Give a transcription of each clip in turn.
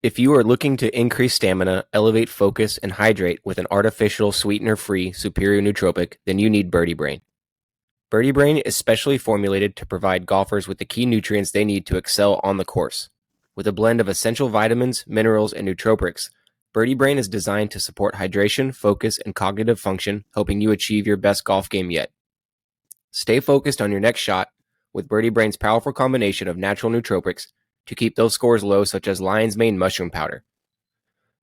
If you are looking to increase stamina, elevate focus, and hydrate with an artificial sweetener-free superior nootropic, then you need Birdie Brain. Birdie Brain is specially formulated to provide golfers with the key nutrients they need to excel on the course. With a blend of essential vitamins, minerals, and nootropics, Birdie Brain is designed to support hydration, focus, and cognitive function, helping you achieve your best golf game yet. Stay focused on your next shot with Birdie Brain's powerful combination of natural nootropics to keep those scores low, such as lion's mane mushroom powder.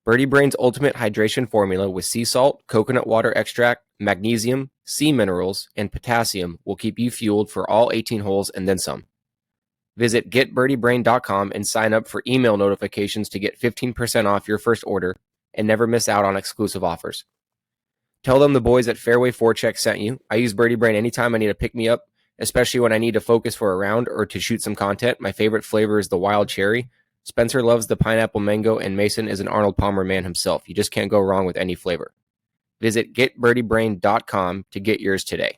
Birdie Brain's ultimate hydration formula with sea salt, coconut water extract, magnesium, sea minerals, and potassium will keep you fueled for all 18 holes and then some. Visit getbirdiebrain.com and sign up for email notifications to get 15% off your first order and never miss out on exclusive offers. Tell them the boys at Fairway Forecheck sent you. I use Birdie Brain anytime I need to pick me up, especially when I need to focus for a round or to shoot some content. My favorite flavor is the wild cherry. Spencer loves the pineapple mango, and Mason is an Arnold Palmer man himself. You just can't go wrong with any flavor. Visit getbirdiebrain.com to get yours today.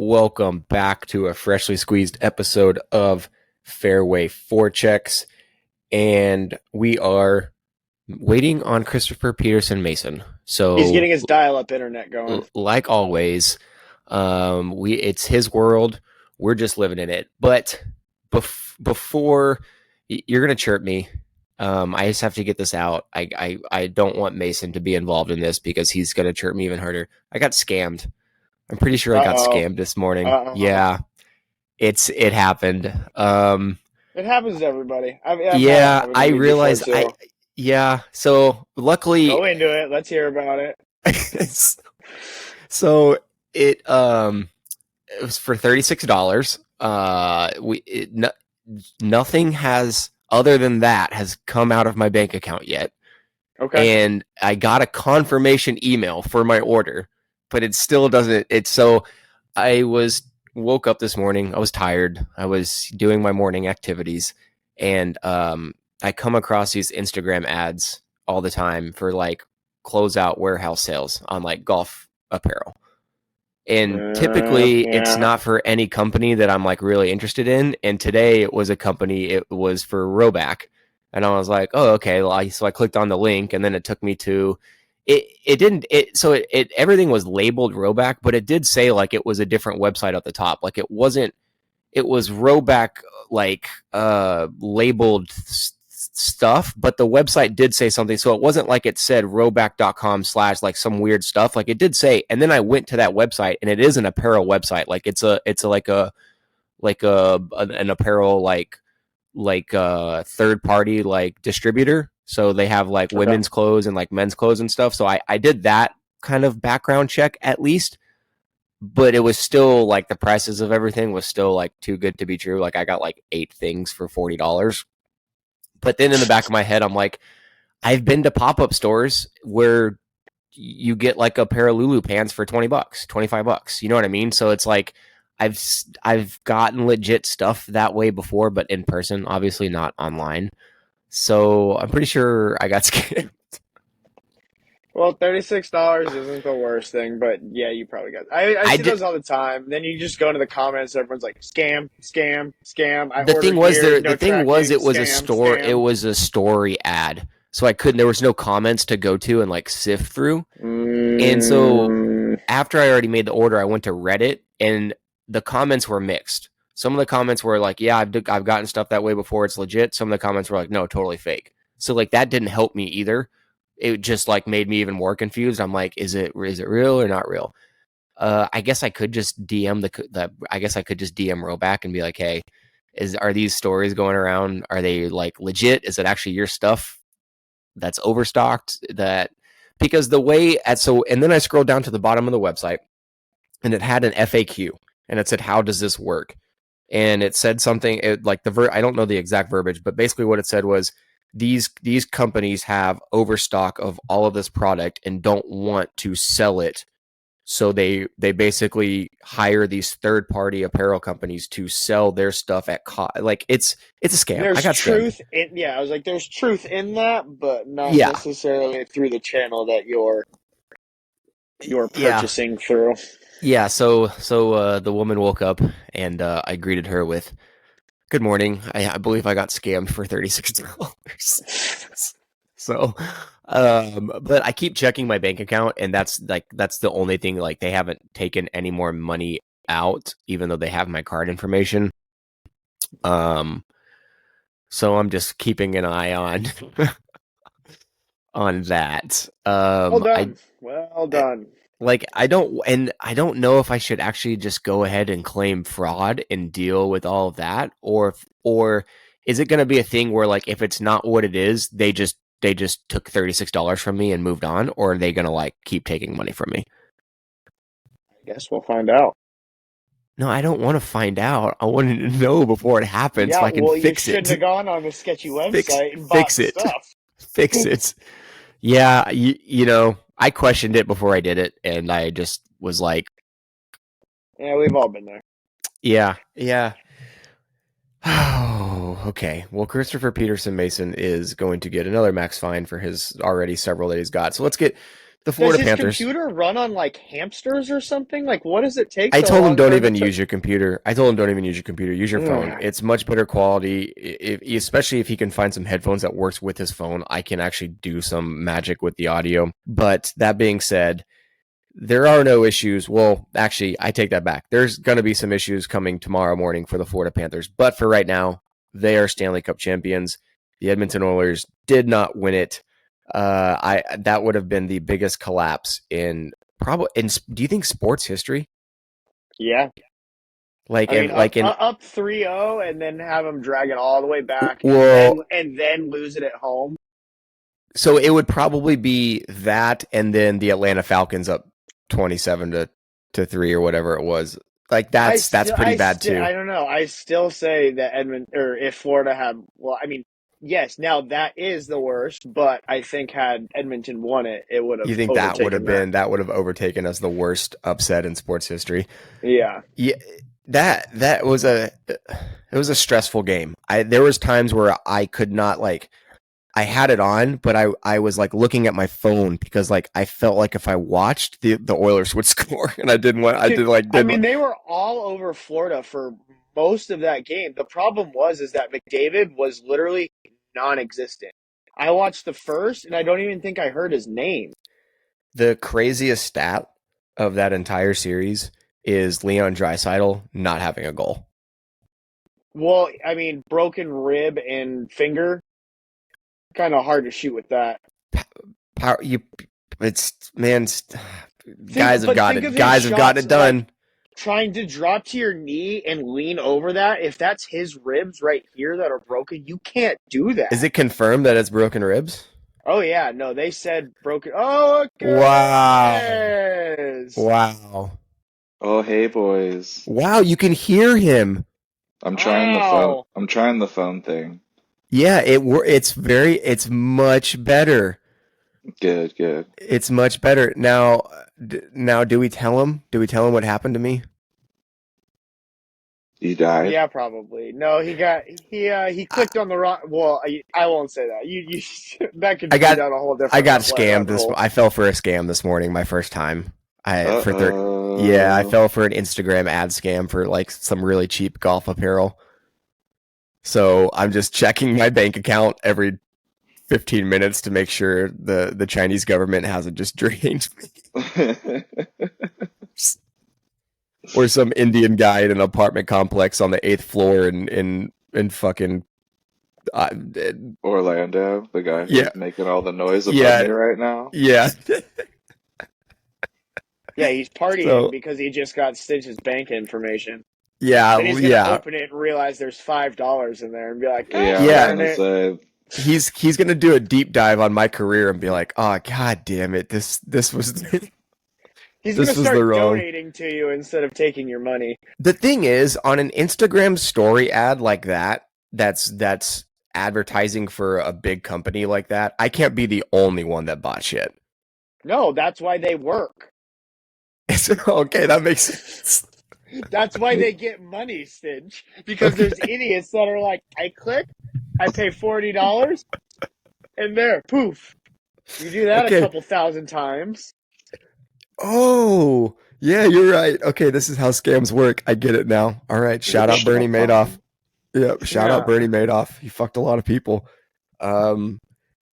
Welcome back to a freshly squeezed episode of Fairway Forechecks, and we are waiting on Christopher Peterson Mason. So he's getting his dial-up internet going. Like always, it's his world. We're just living in it. But before you're gonna chirp me, I just have to get this out. I don't want Mason to be involved in this because he's gonna chirp me even harder. I got scammed. I'm pretty sure I got scammed this morning. Yeah, it happened. It happens to everybody. I realized. So luckily, go into it. Let's hear about it. So it was for $36. Nothing has other than that has come out of my bank account yet. Okay. And I got a confirmation email for my order, but it still doesn't. I woke up this morning. I was tired. I was doing my morning activities, and I come across these Instagram ads all the time for like closeout warehouse sales on like golf apparel. And typically it's not for any company that I'm like really interested in. And today it was a company, it was for Roback. And I was like, oh, okay. So I clicked on the link and then it took me to everything was labeled Roback, but it did say like it was a different website at the top. Like it was Roback like labeled stuff, but the website did say something. So it wasn't like it said roback.com/ like some weird stuff. Like it did say, and then I went to that website and it is an apparel website. Like it's an apparel like third party like distributor. So they have like women's clothes and like men's clothes and stuff. So I did that kind of background check at least, but it was still like the prices of everything was still like too good to be true. Like I got like 8 things for $40. But then in the back of my head, I'm like, I've been to pop-up stores where you get like a pair of Lulu pants for $20, $25. You know what I mean? So it's like, I've gotten legit stuff that way before, but in person, obviously not online. So I'm pretty sure I got scammed. Well, $36 isn't the worst thing, but yeah, you probably got. I see those all the time. Then you just go into the comments, everyone's like, "Scam, scam, scam." The thing was, it was a store. Scam. It was a story ad, so I couldn't. There was no comments to go to and like sift through. And so after I already made the order, I went to Reddit, and the comments were mixed. Some of the comments were like, yeah, I've gotten stuff that way before. It's legit. Some of the comments were like, no, totally fake. So like that didn't help me either. It just like made me even more confused. I'm like, is it real or not real? I guess I could just DM DM Roback and be like, hey, are these stories going around? Are they like legit? Is it actually your stuff that's overstocked? because the way and then I scrolled down to the bottom of the website, and it had an FAQ, and it said, "How does this work?" And it said something like I don't know the exact verbiage, but basically what it said was these companies have overstock of all of this product and don't want to sell it, so they basically hire these third party apparel companies to sell their stuff at cost. Like it's a scam. There's I got truth scammed. I was like, there's truth in that, but not Yeah, necessarily through the channel that you're yeah, purchasing through. yeah. So the woman woke up, and I greeted her with, "Good morning. I believe I got scammed for $36." So, but I keep checking my bank account, and that's the only thing. Like, they haven't taken any more money out, even though they have my card information. So I'm just keeping an eye on on that. Well done. Well done. Like, I don't know if I should actually just go ahead and claim fraud and deal with all of that, or is it going to be a thing where, like, if it's not what it is, they just took $36 from me and moved on, or are they going to, like, keep taking money from me? I guess we'll find out. No, I don't want to find out. I want to know before it happens, so I can you fix shouldn't it. have gone on the sketchy website and bought Fix it. stuff. Fix it. Yeah, you know, I questioned it before I did it, and I just was like, yeah, we've all been there. yeah. Oh, okay. Well, Christopher Peterson Mason is going to get another max fine for his already several that he's got. So let's get the Florida Panthers. Does his computer run on, like, hamsters or something? Like, what does it take? I told him don't even use your computer. Use your phone. It's much better quality, especially if he can find some headphones that works with his phone. I can actually do some magic with the audio. But that being said, there are no issues. Well, actually, I take that back. There's going to be some issues coming tomorrow morning for the Florida Panthers. But for right now, they are Stanley Cup champions. The Edmonton Oilers did not win it. That would have been the biggest collapse do you think sports history? Yeah. Like, up 3-0 and then have them drag it all the way back, and then lose it at home. So it would probably be that, and then the Atlanta Falcons up 27-3 or whatever it was. Like, that's pretty bad too. I don't know. I still say that if Florida had, yes, now that is the worst, but I think had Edmonton won it, it would have. You think that would have overtaken as the worst upset in sports history? Yeah. Yeah. That was it was a stressful game. There was times where I could not, like, I had it on, but I was, like, looking at my phone because, like, I felt like if I watched, the Oilers would score, and I didn't want. They were all over Florida for most of that game. The problem is that McDavid was literally non-existent. I watched the first, and I don't even think I heard his name. The craziest stat of that entire series is Leon Draisaitl not having a goal. Well, broken rib and finger, kind of hard to shoot with that. Guys have gotten it done. Like, trying to drop to your knee and lean over that, if that's his ribs right here that are broken, you can't do that. Is it confirmed that it's broken ribs? Oh, yeah. No, they said broken. Oh, okay. Wow. Oh, hey, boys. Wow, you can hear him. I'm trying the phone. I'm trying the phone thing. Yeah, it's much better. Good. It's much better. Now, do we tell him? Do we tell him what happened to me? You died? Yeah, probably. No, he clicked on the wrong. Well, I won't say that. You that could be down a whole different. I got scammed. I fell for a scam this morning. My first time. I fell for an Instagram ad scam for, like, some really cheap golf apparel. So I'm just checking my bank account every 15 minutes to make sure the Chinese government hasn't just drained me. Or some Indian guy in an apartment complex on the 8th floor in fucking Orlando, the guy who's making all the noise above me right now. Yeah. Yeah, he's partying because he just got Stinch's bank information. Yeah, then he's gonna open it and realize there's $5 in there and be like, I was gonna say, He's gonna do a deep dive on my career and be like, "Oh, god damn it! This was He's this going to was the start wrong." donating to you instead of taking your money. The thing is, on an Instagram story ad like that, that's advertising for a big company like that. I can't be the only one that bought shit. No, that's why they work. Okay, that makes sense. That's why they get money, Stinch. Because there's idiots that are like, I click, I pay $40, and there, poof. You do that a couple thousand times. Oh, yeah, you're right. Okay, this is how scams work. I get it now. All right, shout out Bernie Madoff. Yeah, shout out Bernie Madoff. He fucked a lot of people.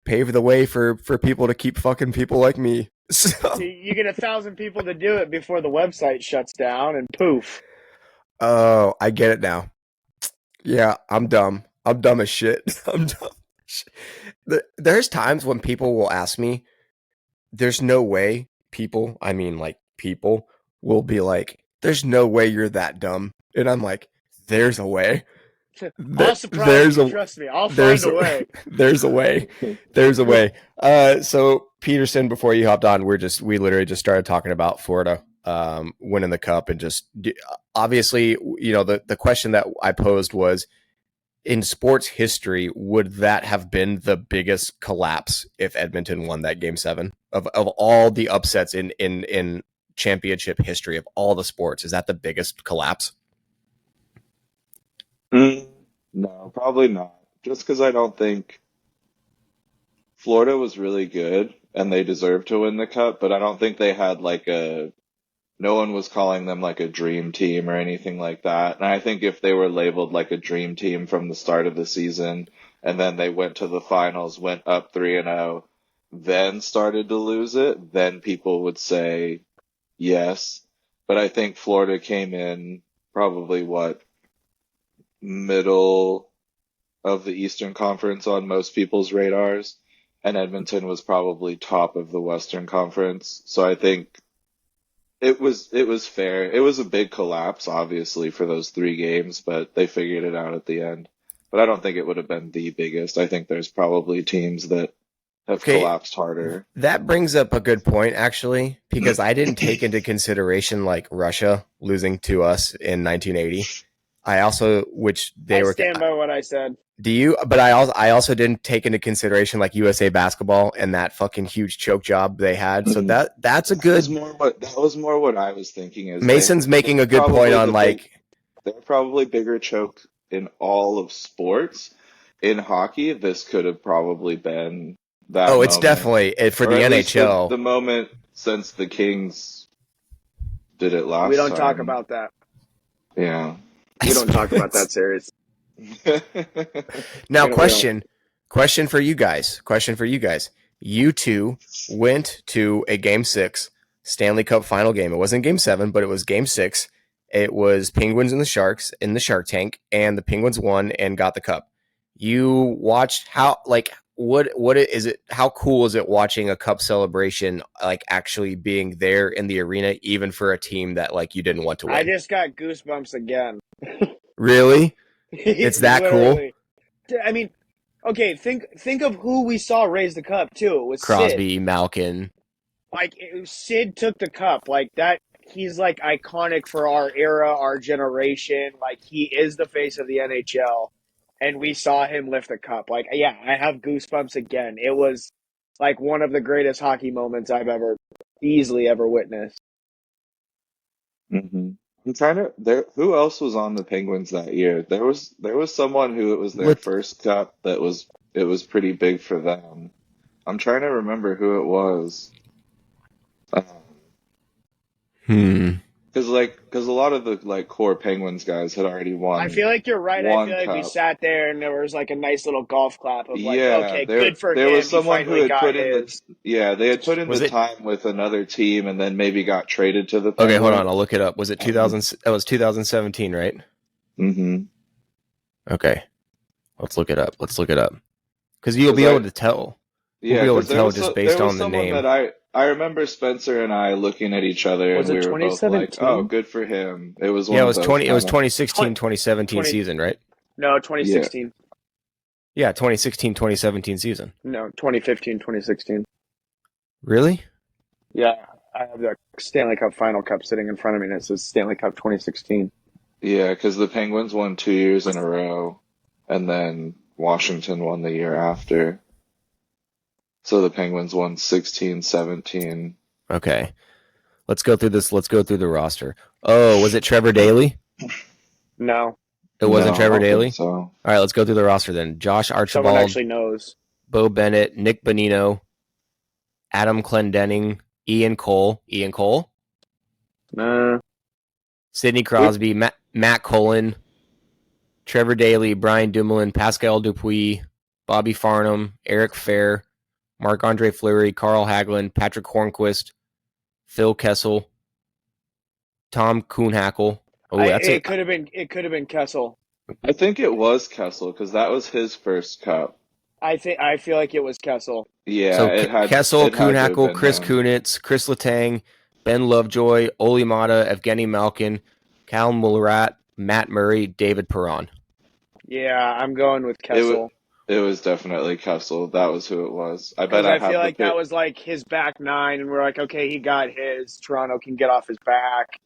Pave the way for people to keep fucking people like me. So. See, you get 1,000 people to do it before the website shuts down, and poof. Oh, I get it now. Yeah, I'm dumb. I'm dumb as shit. I'm dumb. There's times when people will ask me, there's no way people will be like, there's no way you're that dumb. And I'm like, there's a way. I'll surprise you, trust me. I'll find a way. There's a way. There's a way. So Peterson, before you hopped on, we literally just started talking about Florida winning the cup, and just obviously, the question that I posed was, in sports history, would that have been the biggest collapse if Edmonton won that Game 7 of all the upsets in championship history of all the sports? Is that the biggest collapse? No, probably not. Just because I don't think Florida was really good and they deserved to win the cup, but I don't think they had no one was calling them like a dream team or anything like that. And I think if they were labeled like a dream team from the start of the season and then they went to the finals, went up 3-0, then started to lose it, then people would say yes. But I think Florida came in probably middle of the Eastern Conference on most people's radars, and Edmonton was probably top of the Western Conference. So I think it was fair. It was a big collapse, obviously, for those 3 games, but they figured it out at the end. But I don't think it would have been the biggest. I think there's probably teams that have collapsed harder. That brings up a good point, actually, because I didn't take into consideration like Russia losing to us in 1980. I stand by what I said. Do you? But I also didn't take into consideration like USA basketball and that fucking huge choke job they had. So that's a good. That was more what I was thinking. Is Mason's making a good point on they're probably bigger choke in all of sports. In hockey, this could have probably been that. Oh, it's definitely for the NHL. The moment since the Kings did it last. We don't talk about that. Yeah. We don't talk about that series. Now, question for you guys. You two went to a Game 6 Stanley Cup final game. It wasn't Game 7, but it was Game 6. It was Penguins and the Sharks in the Shark Tank, and the Penguins won and got the cup. You watched how cool is it watching a cup celebration, like actually being there in the arena, even for a team that like you didn't want to win? I just got goosebumps again. Really? It's that cool? I mean, okay, think of who we saw raise the cup too. It was Crosby, Sid. Malkin. Sid took the cup. Like that, he's like iconic for our era, our generation. Like he is the face of the NHL, and we saw him lift the cup. Like, yeah, I have goosebumps again. It was like one of the greatest hockey moments I've easily ever witnessed. Mm-hmm. I'm trying to. Who else was on the Penguins that year? There was someone who it was their first cup that it was pretty big for them. I'm trying to remember who it was. Because a lot of the core Penguins guys had already won. I feel like you're right. I feel like we sat there and there was like a nice little golf clap of like, okay, good for him. There was someone who had put in his. they had put in the time with another team and then maybe got traded to the Penguins. Okay, hold on, I'll look it up. Was it 2000? It was 2017, right? Mm-hmm. Okay, let's look it up. Because you'll be able to tell. Yeah, you'll be able to tell just based on the name. That I remember Spencer and I looking at each other and we were both like, "Oh, good for him." It was 2016, 2017 season, right? No, 2016. Yeah, 2016-2017 season. No, 2015, 2016. Really? Yeah, I have the Stanley Cup Final Cup sitting in front of me, and it says Stanley Cup 2016. Yeah, because the Penguins won 2 years in a row, and then Washington won the year after. So the Penguins won 16, 17. Okay. Let's go through this. Let's go through the roster. Oh, was it Trevor Daley? No, It No, wasn't I Trevor don't think Daley? so. All right, let's go through the roster then. Josh someone Archibald, actually knows. Bo Bennett, Nick Bonino, Adam Clendenning, Ian Cole, Nah, Sidney Crosby, Matt Cullen, Trevor Daley, Brian Dumoulin, Pascal Dupuis, Bobby Farnham, Eric Fair, Marc-Andre Fleury, Carl Hagelin, Patrick Hornquist, Phil Kessel, Tom Kuhnhackl. Oh, that's it could have been. It could have been Kessel. I think it was Kessel because that was his first cup. I feel like it was Kessel. Yeah, So Kessel, it had to have Kuhnhackl, been Chris him. Kunitz, Chris Letang, Ben Lovejoy, Oli Mata, Evgeny Malkin, Cal Murat, Matt Murray, David Perron. Yeah, I'm going with Kessel. It was definitely Kessel. That was who it was. I bet Because I I have feel the like that was like his back nine, and we're like, okay, he got his. Toronto can get off his back.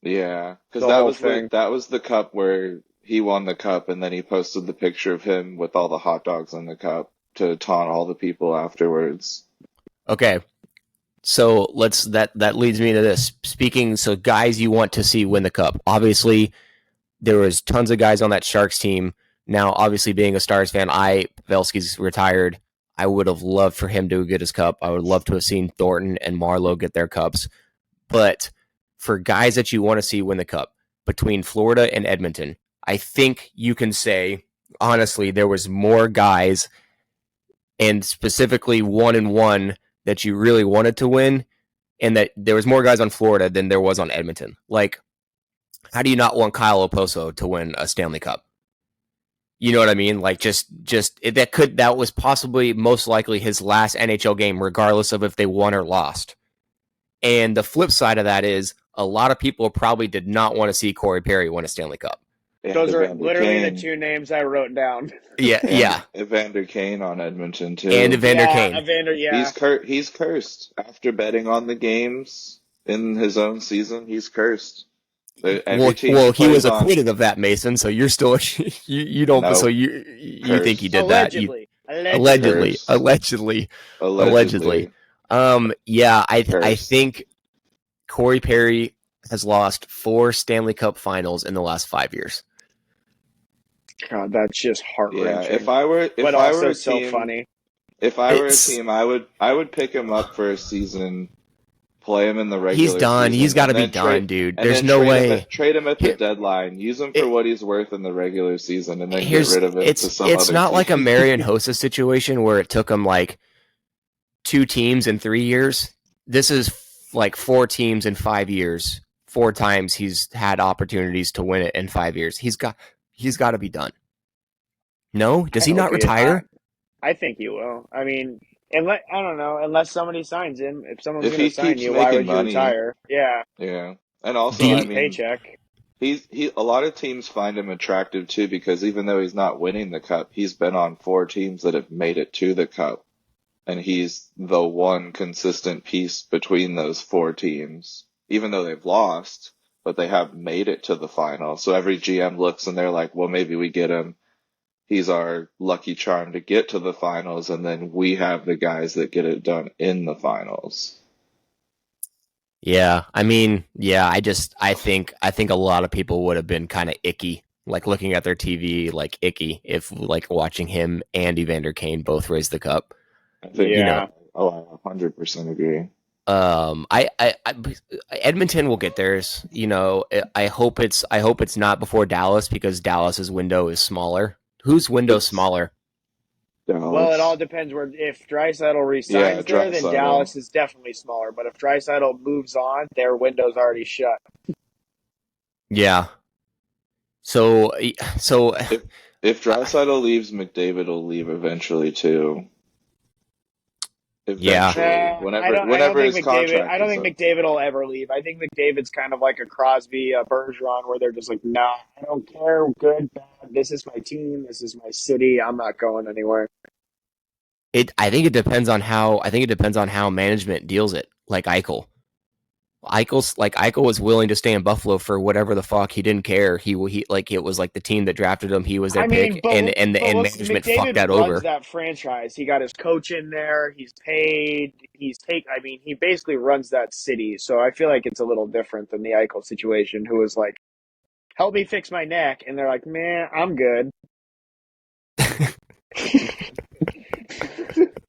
Yeah, because The that whole was thing. that was the cup where he won the cup, and then he posted the picture of him with all the hot dogs in the cup to taunt all the people afterwards. Okay. So that leads me to this. Speaking, so guys you want to see win the cup. Obviously, there was tons of guys on that Sharks team. Now, obviously, being a Stars fan, Pavelski's retired. I would have loved for him to get his cup. I would love to have seen Thornton and Marlowe get their cups. But for guys that you want to see win the cup, between Florida and Edmonton, I think you can say, honestly, there was more guys, and specifically 1-1, that you really wanted to win, and that there was more guys on Florida than there was on Edmonton. Like, how do you not want Kyle Oposo to win a Stanley Cup? You know what I mean? Like, that was possibly most likely his last NHL game, regardless of if they won or lost. And the flip side of that is a lot of people probably did not want to see Corey Perry win a Stanley Cup. And Those are Evander literally Kane. the two names I wrote down. Yeah. Evander Kane on Edmonton too. And Evander Kane. Evander, yeah. He's cursed after betting on the games in his own season. He's cursed. Well, he was acquitted of that, Mason. So you're still you don't. No. So you think he did Allegedly. that? Allegedly. Yeah, I think Corey Perry has lost 4 Stanley Cup Finals in the last 5 years. God, that's just heart wrenching. Yeah, if I were a team, so funny. If I were a team, I would pick him up for a season, play him in the regular He's done. season, He's got to be done, dude. and There's then no trade way. Trade him at the deadline. Use him for what he's worth in the regular season, and then get rid of him to some It's other not team. like a Marian Hossa situation where it took him like 2 teams in 3 years. This is like 4 teams in 5 years. 4 times he's had opportunities to win it in 5 years. He's got to be done. No? Does he not retire? I think he will. I mean, I don't know, unless somebody signs him. If someone's If going he to sign keeps you, why making would you money. retire? Yeah. Yeah, and also, I mean, paycheck. A lot of teams find him attractive too because even though he's not winning the cup, he's been on 4 teams that have made it to the cup, and he's the one consistent piece between those 4 teams. Even though they've lost, but they have made it to the final. So every GM looks and they're like, well, maybe we get him. He's our lucky charm to get to the finals, and then we have the guys that get it done in the finals. Yeah, I mean, yeah, I think a lot of people would have been kind of icky, like looking at their TV, like icky, if like watching him and Evander Kane both raise the cup. I think, Yeah. I 100% agree. I Edmonton will get theirs. I hope it's not before Dallas because Dallas's window is smaller. Whose window is smaller? Dallas. Well, it all depends. If Draisaitl resigns there, then Draisaitl. Dallas is definitely smaller. But if Draisaitl moves on, their window's already shut. Yeah. So If Draisaitl leaves, McDavid will leave eventually too. Yeah. eventually, I don't whenever think his McDavid. I contract don't is think up. McDavid will ever leave. I think McDavid's kind of like a Crosby, a Bergeron, where they're just like, nah, I don't care, good, bad. This is my team. This is my city. I'm not going anywhere. I think it depends on how management deals it. Like Eichel. Eichel was willing to stay in Buffalo for whatever the fuck. He didn't care. He like it was like the team that drafted him. He was their I mean, pick, and but look, management fucked McDavid that runs over. that franchise. He got his coach in there. He's paid. I mean, he basically runs that city. So I feel like it's a little different than the Eichel situation, who was like, "Help me fix my neck," and they're like, "Man, I'm good."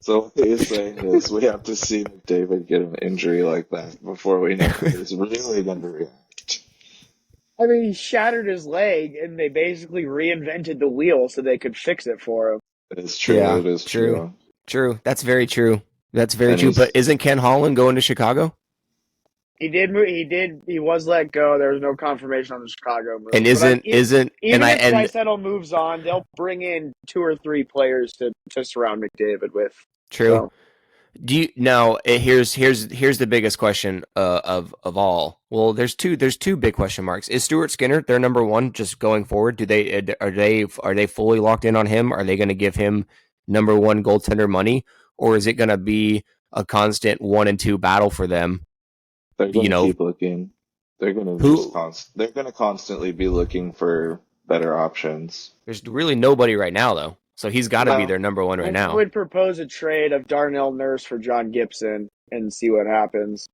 So what you're saying is we have to see McDavid get an injury like that before we know if he's really going to react. I mean, he shattered his leg, and they basically reinvented the wheel so they could fix it for him. It is true. Yeah, It is true. true. True. That's very true. That's very And true. But he's isn't Ken Holland going to Chicago? He did. He did. He was let go. There was no confirmation on the Chicago move. And But and even I if and Draisaitl moves on, they'll bring in 2 or 3 players to surround McDavid with. true. So Do you now? Here's the biggest question of all. Well, there's two big question marks. Is Stuart Skinner their number one just going forward? Are they fully locked in on him? Are they going to give him number one goaltender money, or is it going to be a constant 1 and 2 battle for them? they're going You to know keep looking. They're going to who? they're going to constantly be looking for better options. There's really nobody right now though, so he's got to be No, their number one right I now. would propose a trade of Darnell Nurse for John Gibson and see what happens.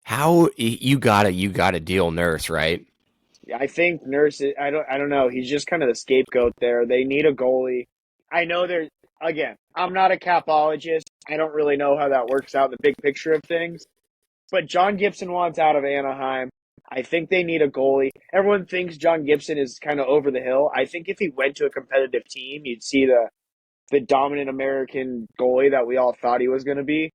How you gotta deal Nurse, right? I think Nurse. I don't know. He's just kind of the scapegoat there. They need a goalie. I know there's again. I'm not a capologist. I don't really know how that works out in the big picture of things. But John Gibson wants out of Anaheim. I think they need a goalie. Everyone thinks John Gibson is kind of over the hill. I think if he went to a competitive team, you'd see the dominant American goalie that we all thought he was going to be.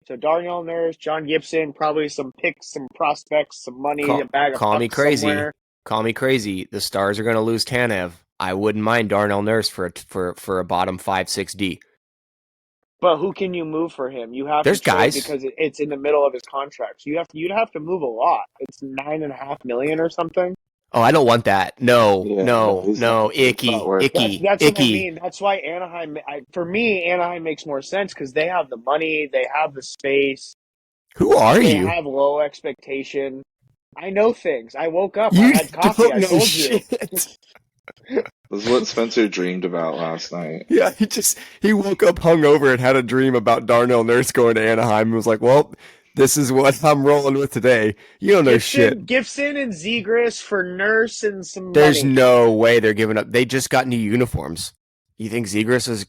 So Darnell Nurse, John Gibson, probably some picks, some prospects, some money, a bag of Call me pucks crazy. somewhere. Call me crazy. The Stars are going to lose Tanev. I wouldn't mind Darnell Nurse for a bottom 5-6D. But who can you move for him? You have to There's trade guys. because it's in the middle of his contract. So you'd have to move a lot. It's $9.5 million or something. Oh, I don't want that. No, yeah, no, no, no. it's not worth it. That's what I Icky. mean. That's why Anaheim. For me, Anaheim makes more sense because they have the money, they have the space, Who are they you? have low expectation. I know things. I woke up. I You had coffee. don't I know told shit. This is what Spencer dreamed about last night. Yeah, he woke up hungover and had a dream about Darnell Nurse going to Anaheim and was like, well, this is what I'm rolling with today. You don't know shit. Gibson and Zegras for Nurse and some There's money. no way they're giving up. They just got new uniforms. You think Zegras is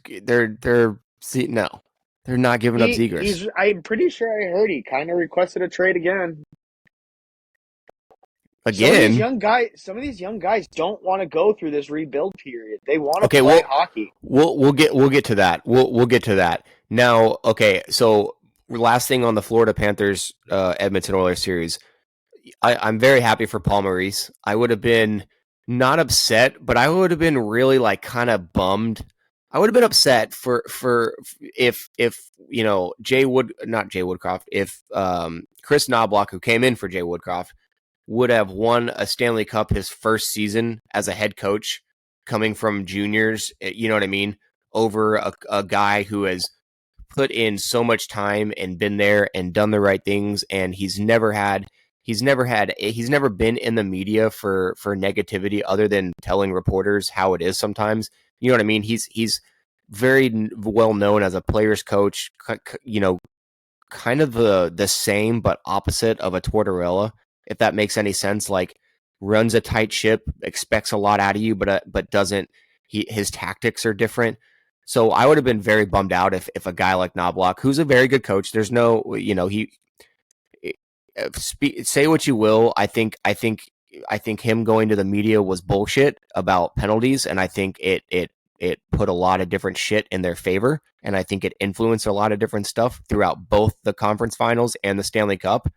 no. They're not giving up Zegras. I'm pretty sure I heard he kind of requested a trade again. Again. Some of these young guys don't want to go through this rebuild period. They want to Okay, play hockey. We'll get to that. We'll get to that. Now, okay, so last thing on the Florida Panthers Edmonton Oilers series. I'm very happy for Paul Maurice. I would have been not upset, but I would have been really like kind of bummed. I would have been upset for if you know not Jay Woodcroft, if Chris Knobloch, who came in for Jay Woodcroft, would have won a Stanley Cup his first season as a head coach, coming from juniors. You know what I mean? Over a guy who has put in so much time and been there and done the right things, and he's never been in the media for negativity other than telling reporters how it is sometimes. You know what I mean? He's very well known as a player's coach, you know, kind of the same but opposite of a Tortorella, if that makes any sense. Like, runs a tight ship, expects a lot out of you, but doesn't. His tactics are different. So I would have been very bummed out if a guy like Knobloch, who's a very good coach, there's no, you know, say what you will. I think him going to the media was bullshit about penalties, and I think it put a lot of different shit in their favor, and I think it influenced a lot of different stuff throughout both the conference finals and the Stanley Cup.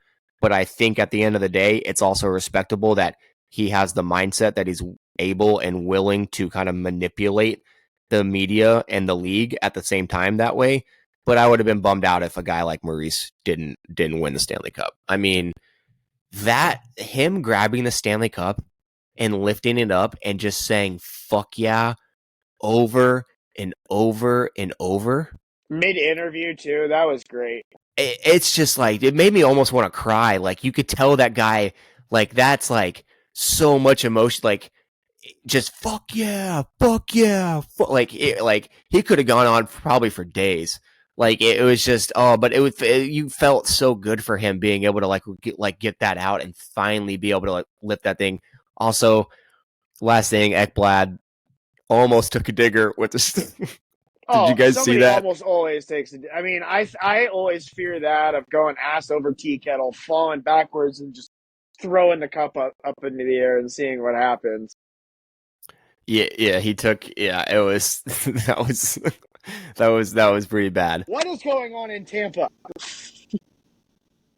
But I think at the end of the day, it's also respectable that he has the mindset that he's able and willing to kind of manipulate the media and the league at the same time that way. but I would have been bummed out if a guy like Maurice didn't win the Stanley Cup. I mean, that him grabbing the Stanley Cup and lifting it up and just saying "fuck yeah" over and over and over. Mid-interview too, that was great. It's just like, it made me almost want to cry. Like, you could tell that guy, like, that's like so much emotion, like, just fuck yeah, like he could have gone on probably for days. Like, it was just, but you felt so good for him being able to get that out and finally be able to like lift that thing. Also, last thing, Ekblad almost took a digger with the. Did you guys see that? Almost always takes. I mean, I always fear that of going ass over tea kettle, falling backwards, and just throwing the cup up into the air and seeing what happens. Yeah, he took. Yeah, it was that was pretty bad. What is going on in Tampa?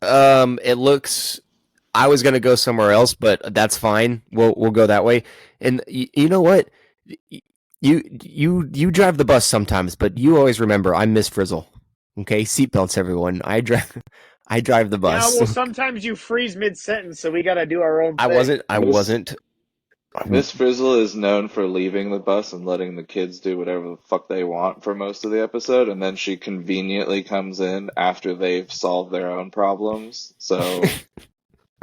It looks. I was gonna go somewhere else, but that's fine. We'll go that way. And you know what? You drive the bus sometimes, but you always remember I'm Miss Frizzle. Okay, seatbelts, everyone. I drive the bus. Yeah, well, sometimes you freeze mid-sentence, so we got to do our own thing. I wasn't. Miss Frizzle is known for leaving the bus and letting the kids do whatever the fuck they want for most of the episode, and then she conveniently comes in after they've solved their own problems. So,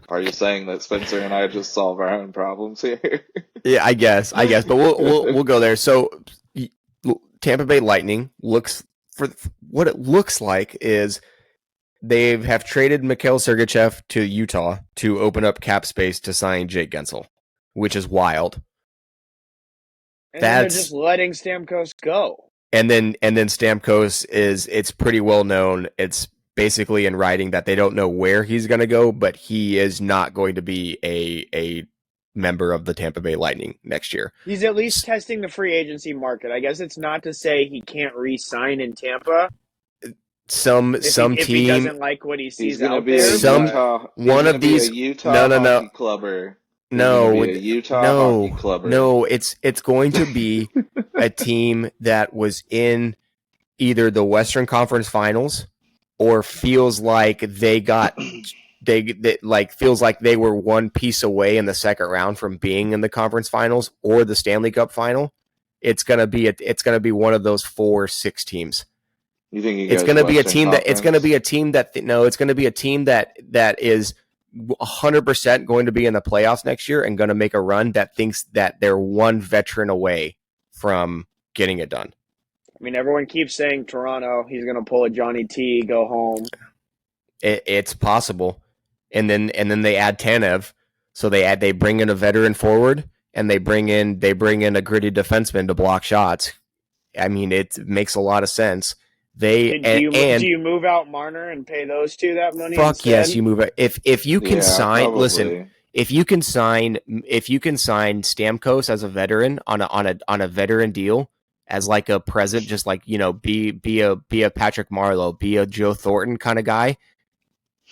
are you saying that Spencer and I just solve our own problems here? Yeah, I guess, but we'll go there. So, Tampa Bay Lightning looks for what it looks like is they have traded Mikhail Sergachev to Utah to open up cap space to sign Jake Gensel, which is wild. And they're just letting Stamkos go. And then Stamkos it's pretty well known. It's basically in writing that they don't know where he's going to go, but he is not going to be a member of the Tampa Bay Lightning next year. He's at least testing the free agency market. I guess it's not to say he can't re-sign in Tampa. Some team, if he doesn't like what he sees out be there. One of these Utah hockey clubber. No, Utah hockey clubber. No, it's going to be a team that was in either the Western Conference Finals or feels like they feels like they were one piece away in the second round from being in the conference finals or the Stanley Cup final. It's gonna be one of those 4 or 6 teams. You think it's gonna be a team that it's gonna be a team that is 100% going to be in the playoffs next year and going to make a run that thinks that they're one veteran away from getting it done. I mean, everyone keeps saying Toronto, he's going to pull a Johnny T, go home. It's possible. And then they add Tanev. So they bring in a veteran forward and they bring in a gritty defenseman to block shots. I mean, it makes a lot of sense. Do you move out Marner and pay those two that money? Fuck instead? Yes, you move it. If you can sign, probably. Listen. If you can sign Stamkos as a veteran on a veteran deal as like a present, just like, you know, be a Patrick Marleau, be a Joe Thornton kind of guy,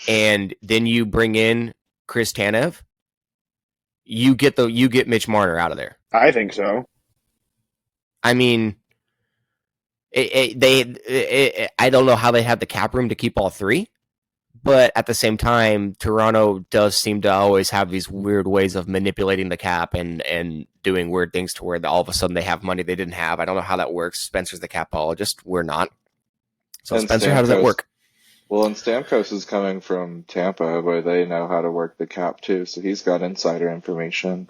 and then you bring in Chris Tanev, you get Mitch Marner out of there. I think so. I mean, I don't know how they have the cap room to keep all 3, but at the same time, Toronto does seem to always have these weird ways of manipulating the cap and doing weird things to where all of a sudden they have money they didn't have. I don't know how that works. Spencer's the capologist. We're not. So, and Spencer, how does that work? Well, and Stamkos is coming from Tampa, where they know how to work the cap too, so he's got insider information.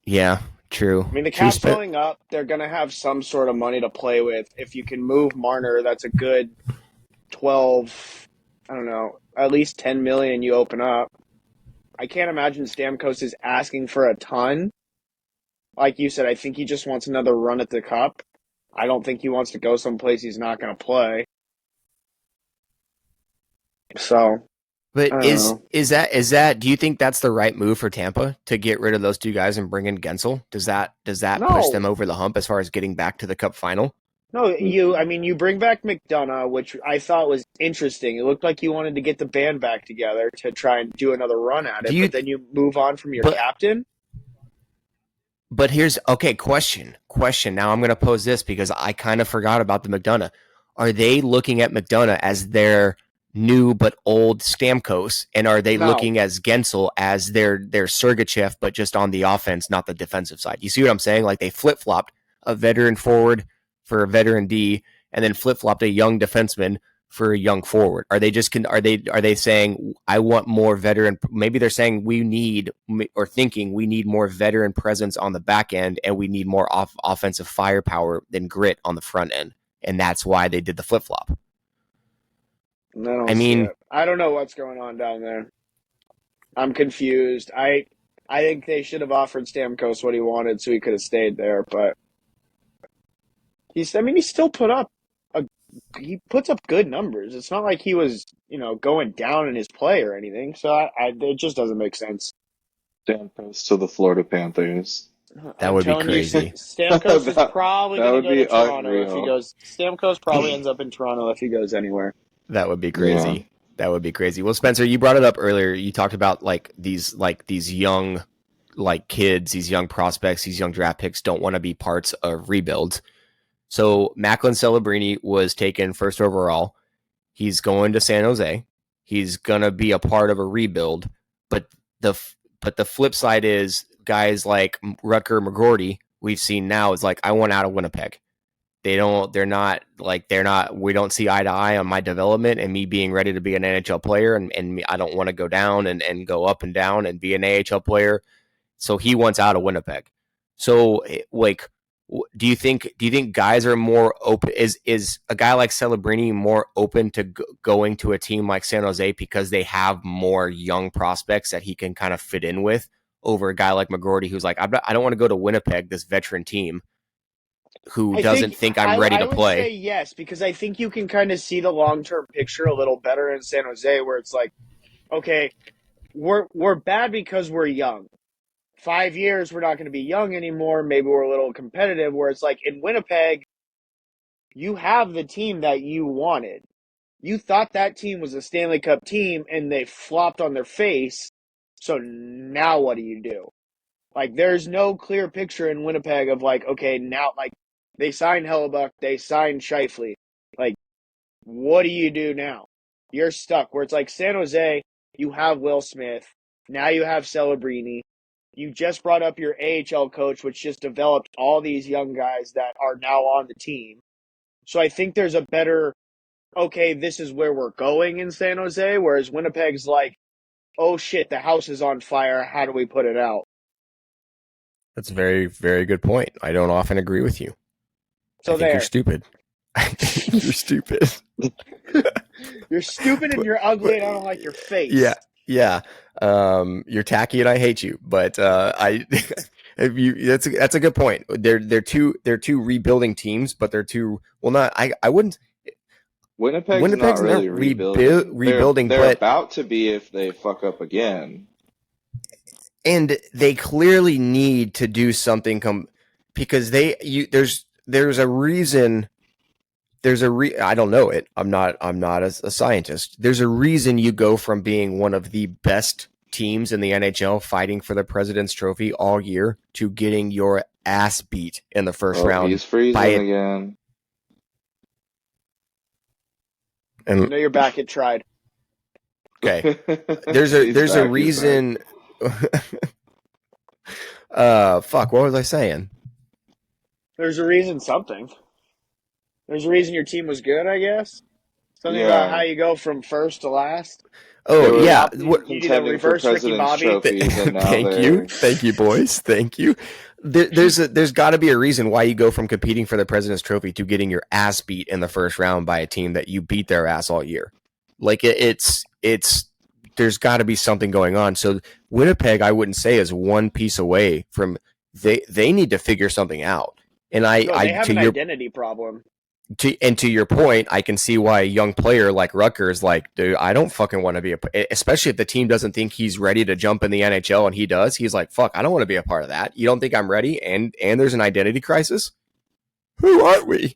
Yeah. True. I mean, the cap's going up. They're going to have some sort of money to play with. If you can move Marner, that's a good 12, I don't know, at least 10 million you open up. I can't imagine Stamkos is asking for a ton. Like you said, I think he just wants another run at the cup. I don't think he wants to go someplace he's not going to play. So... But is that do you think that's the right move for Tampa to get rid of those 2 guys and bring in Gensel? Does that push them over the hump as far as getting back to the Cup final? No, you bring back McDonough, which I thought was interesting. It looked like you wanted to get the band back together to try and do another run at it, but then you move on from your captain. But here's question. Now I'm going to pose this because I kind of forgot about the McDonough. are they looking at McDonough as their new but old Stamkos, and are they looking as Gensel as their Sergachev, but just on the offense, not the defensive side? You see what I'm saying? Like they flip flopped a veteran forward for a veteran D, and then flip flopped a young defenseman for a young forward. Are they saying I want more veteran? Maybe they're saying we need more veteran presence on the back end, and we need more offensive firepower than grit on the front end, and that's why they did the flip flop. I mean, I don't know what's going on down there. I'm confused. I think they should have offered Stamkos what he wanted so he could have stayed there, but he still he puts up good numbers. It's not like he was, going down in his play or anything. So it just doesn't make sense. Stamkos to the Florida Panthers. That would be crazy. Stamkos is probably going to go to Toronto unreal. if he goes. Stamkos probably ends up in Toronto if he goes anywhere. That would be crazy. Yeah. That would be crazy. Well, Spencer, you brought it up earlier. You talked about these young kids, these young prospects, these young draft picks don't want to be parts of rebuilds. So Macklin Celebrini was taken first overall. He's going to San Jose. He's going to be a part of a rebuild. But the flip side is guys like Rutger McGroarty we've seen now is like, I want out of Winnipeg. We don't see eye to eye on my development and me being ready to be an NHL player. And I don't want to go down and go up and down and be an AHL player. So he wants out of Winnipeg. So do you think guys are more open? Is a guy like Celebrini more open to going to a team like San Jose because they have more young prospects that he can kind of fit in with over a guy like McGroarty who's like, I don't want to go to Winnipeg, this veteran team who doesn't think I'm ready to play? I would say yes, because I think you can kind of see the long-term picture a little better in San Jose, where it's like, okay, we're bad because we're young. 5 years, we're not going to be young anymore. Maybe we're a little competitive, where it's like in Winnipeg, you have the team that you wanted. You thought that team was a Stanley Cup team, and they flopped on their face. So now what do you do? Like, there's no clear picture in Winnipeg of like, okay, now, like, they signed Hellebuck, they signed Scheifele. Like, what do you do now? You're stuck. Where it's like San Jose, you have Will Smith. Now you have Celebrini. You just brought up your AHL coach, which just developed all these young guys that are now on the team. So I think there's a better, okay, this is where we're going in San Jose, whereas Winnipeg's like, oh shit, the house is on fire. How do we put it out? That's a very, very good point. I don't often agree with you. So I think you're stupid. I think you're stupid. You're stupid and you're ugly and I don't like your face. Yeah. You're tacky and I hate you. But that's a good point. They're two rebuilding teams, but they're two. Well, not. I wouldn't. Winnipeg's not really rebuilding. They're about to be if they fuck up again. And they clearly need to do something because there's a reason. I don't know it. I'm not a scientist. There's a reason you go from being one of the best teams in the NHL fighting for the President's Trophy all year to getting your ass beat in the first round. He's freezing again. And I know you're back. It tried. Okay. There's a reason. Fuck. What was I saying? There's a reason something. There's a reason your team was good, I guess. Something about how you go from first to last. Oh yeah, you do the reverse Ricky Bobby. Thank you, boys. Thank you. There's got to be a reason why you go from competing for the President's Trophy to getting your ass beat in the first round by a team that you beat their ass all year. Like it's there's got to be something going on. So Winnipeg, I wouldn't say, is one piece away from they need to figure something out. And they have an identity problem. To your point, I can see why a young player like Rutger is like, dude, I don't fucking want to be especially if the team doesn't think he's ready to jump in the NHL and he does. He's like, fuck, I don't want to be a part of that. You don't think I'm ready? And there's an identity crisis? Who are we?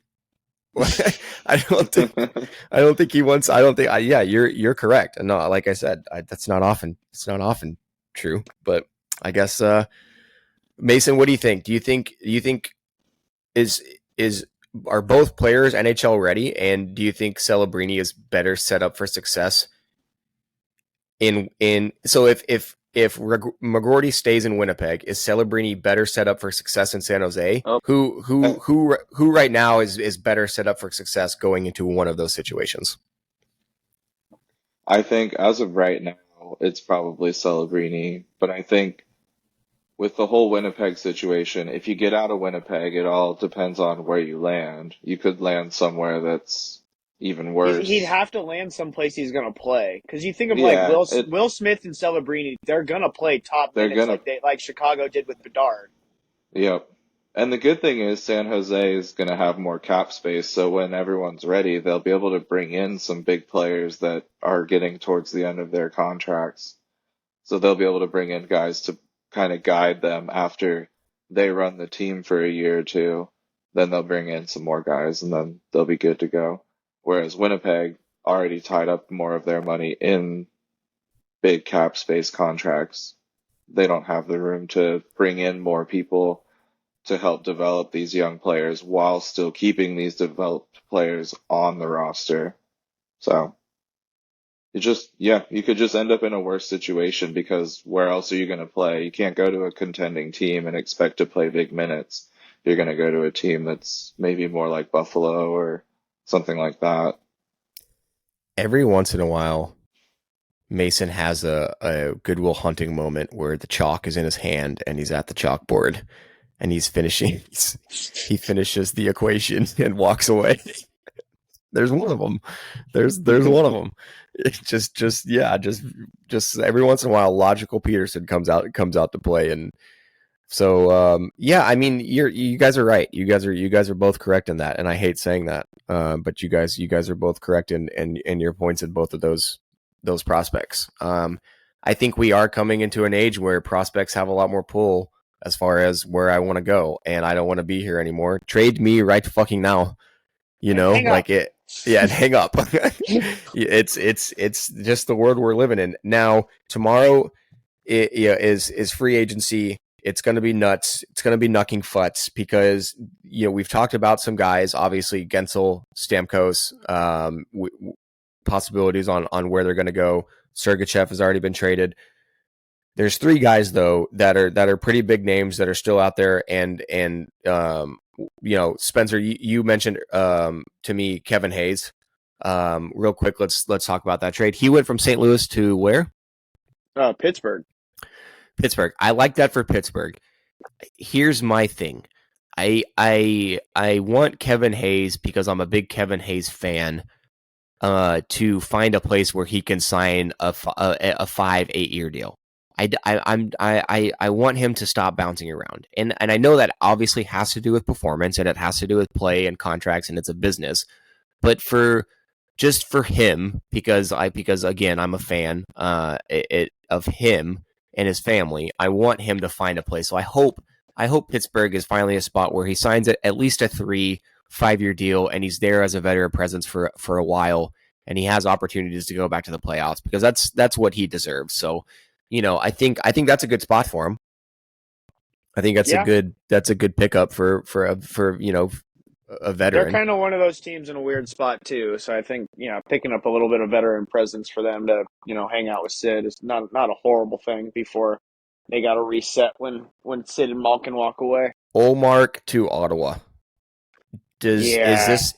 I don't think he wants. Yeah, you're correct. No, like I said, that's not often. It's not often true. But I guess, Mason, what do you think? Do you think is both players NHL ready? And do you think Celebrini is better set up for success so if McGroarty stays in Winnipeg, is Celebrini better set up for success in San Jose? Oh, Who right now is better set up for success going into one of those situations? I think as of right now, it's probably Celebrini, but I think with the whole Winnipeg situation, if you get out of Winnipeg, it all depends on where you land. You could land somewhere that's even He'd worse. have to land someplace he's going to play. Because you think of like Yeah, Will Smith and Celebrini, they're going to play top they're minutes gonna, like Chicago did with Bedard. yep. And the good thing is San Jose is gonna have more cap space, so when everyone's ready, they'll be able to bring in some big players that are getting towards the end of their contracts. So they'll be able to bring in guys to kind of guide them after they run the team for a year or two. Then they'll bring in some more guys and then they'll be good to go. Whereas Winnipeg already tied up more of their money in big cap space contracts. They don't have the room to bring in more people to help develop these young players while still keeping these developed players on the roster. So you could just end up in a worse situation because where else are you going to play? You can't go to a contending team and expect to play big minutes. You're going to go to a team that's maybe more like Buffalo or something like that. Every once in a while, Mason has a Goodwill Hunting moment where the chalk is in his hand and he's at the chalkboard and he's finishing. He finishes the equation and walks away. There's one of them. There's one of them. It just every once in a while, Logical Peterson comes out to play, and so yeah. I mean, you guys are right. You guys are both correct in that, and I hate saying that, but you guys are both correct in your points in both of those prospects. I think we are coming into an age where prospects have a lot more pull as far as where I want to go, and I don't want to be here anymore. Trade me right fucking now. You know, like it. Yeah, and hang up. It's just the world we're living in now. Tomorrow is free agency. It's going to be nuts. It's going to be knucking futs because we've talked about some guys. Obviously, Gensel, Stamkos, possibilities on where they're going to go. Sergachev has already been traded. There's 3 guys though that are pretty big names that are still out there, and Spencer, you mentioned to me Kevin Hayes. Real quick, let's talk about that trade. He went from St. Louis to where? Pittsburgh. I like that for Pittsburgh. Here's my thing. I want Kevin Hayes because I'm a big Kevin Hayes fan. To find a place where he can sign a 5-8 year deal. I want him to stop bouncing around, and I know that obviously has to do with performance and it has to do with play and contracts and it's a business, but for him because again I'm a fan of him and his family. I want him to find a place. So I hope Pittsburgh is finally a spot where he signs at least a 3-5 year deal and he's there as a veteran presence for a while and he has opportunities to go back to the playoffs because that's what he deserves. So. I think that's a good spot for him. I think that's a good pickup for a veteran. They're kind of one of those teams in a weird spot too. So I think picking up a little bit of veteran presence for them to hang out with Sid is not a horrible thing before they got to reset when Sid and Malkin walk away. Olmark to Ottawa. Is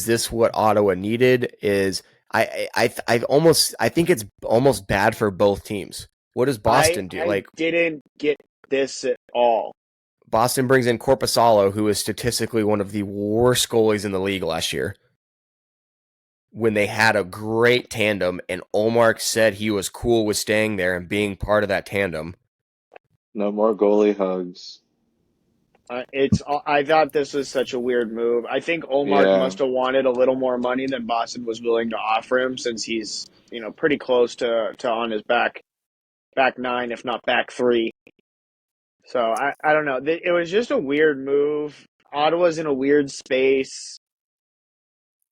this what Ottawa needed? I think it's almost bad for both teams. What does Boston do? I didn't get this at all. Boston brings in Korpisalo, who is statistically one of the worst goalies in the league last year. When they had a great tandem, and Olmark said he was cool with staying there and being part of that tandem. No more goalie hugs. I thought this was such a weird move. I think Olmark must have wanted a little more money than Boston was willing to offer him, since he's pretty close to on his back 9, if not back 3. So I don't know. It was just a weird move. Ottawa's in a weird space.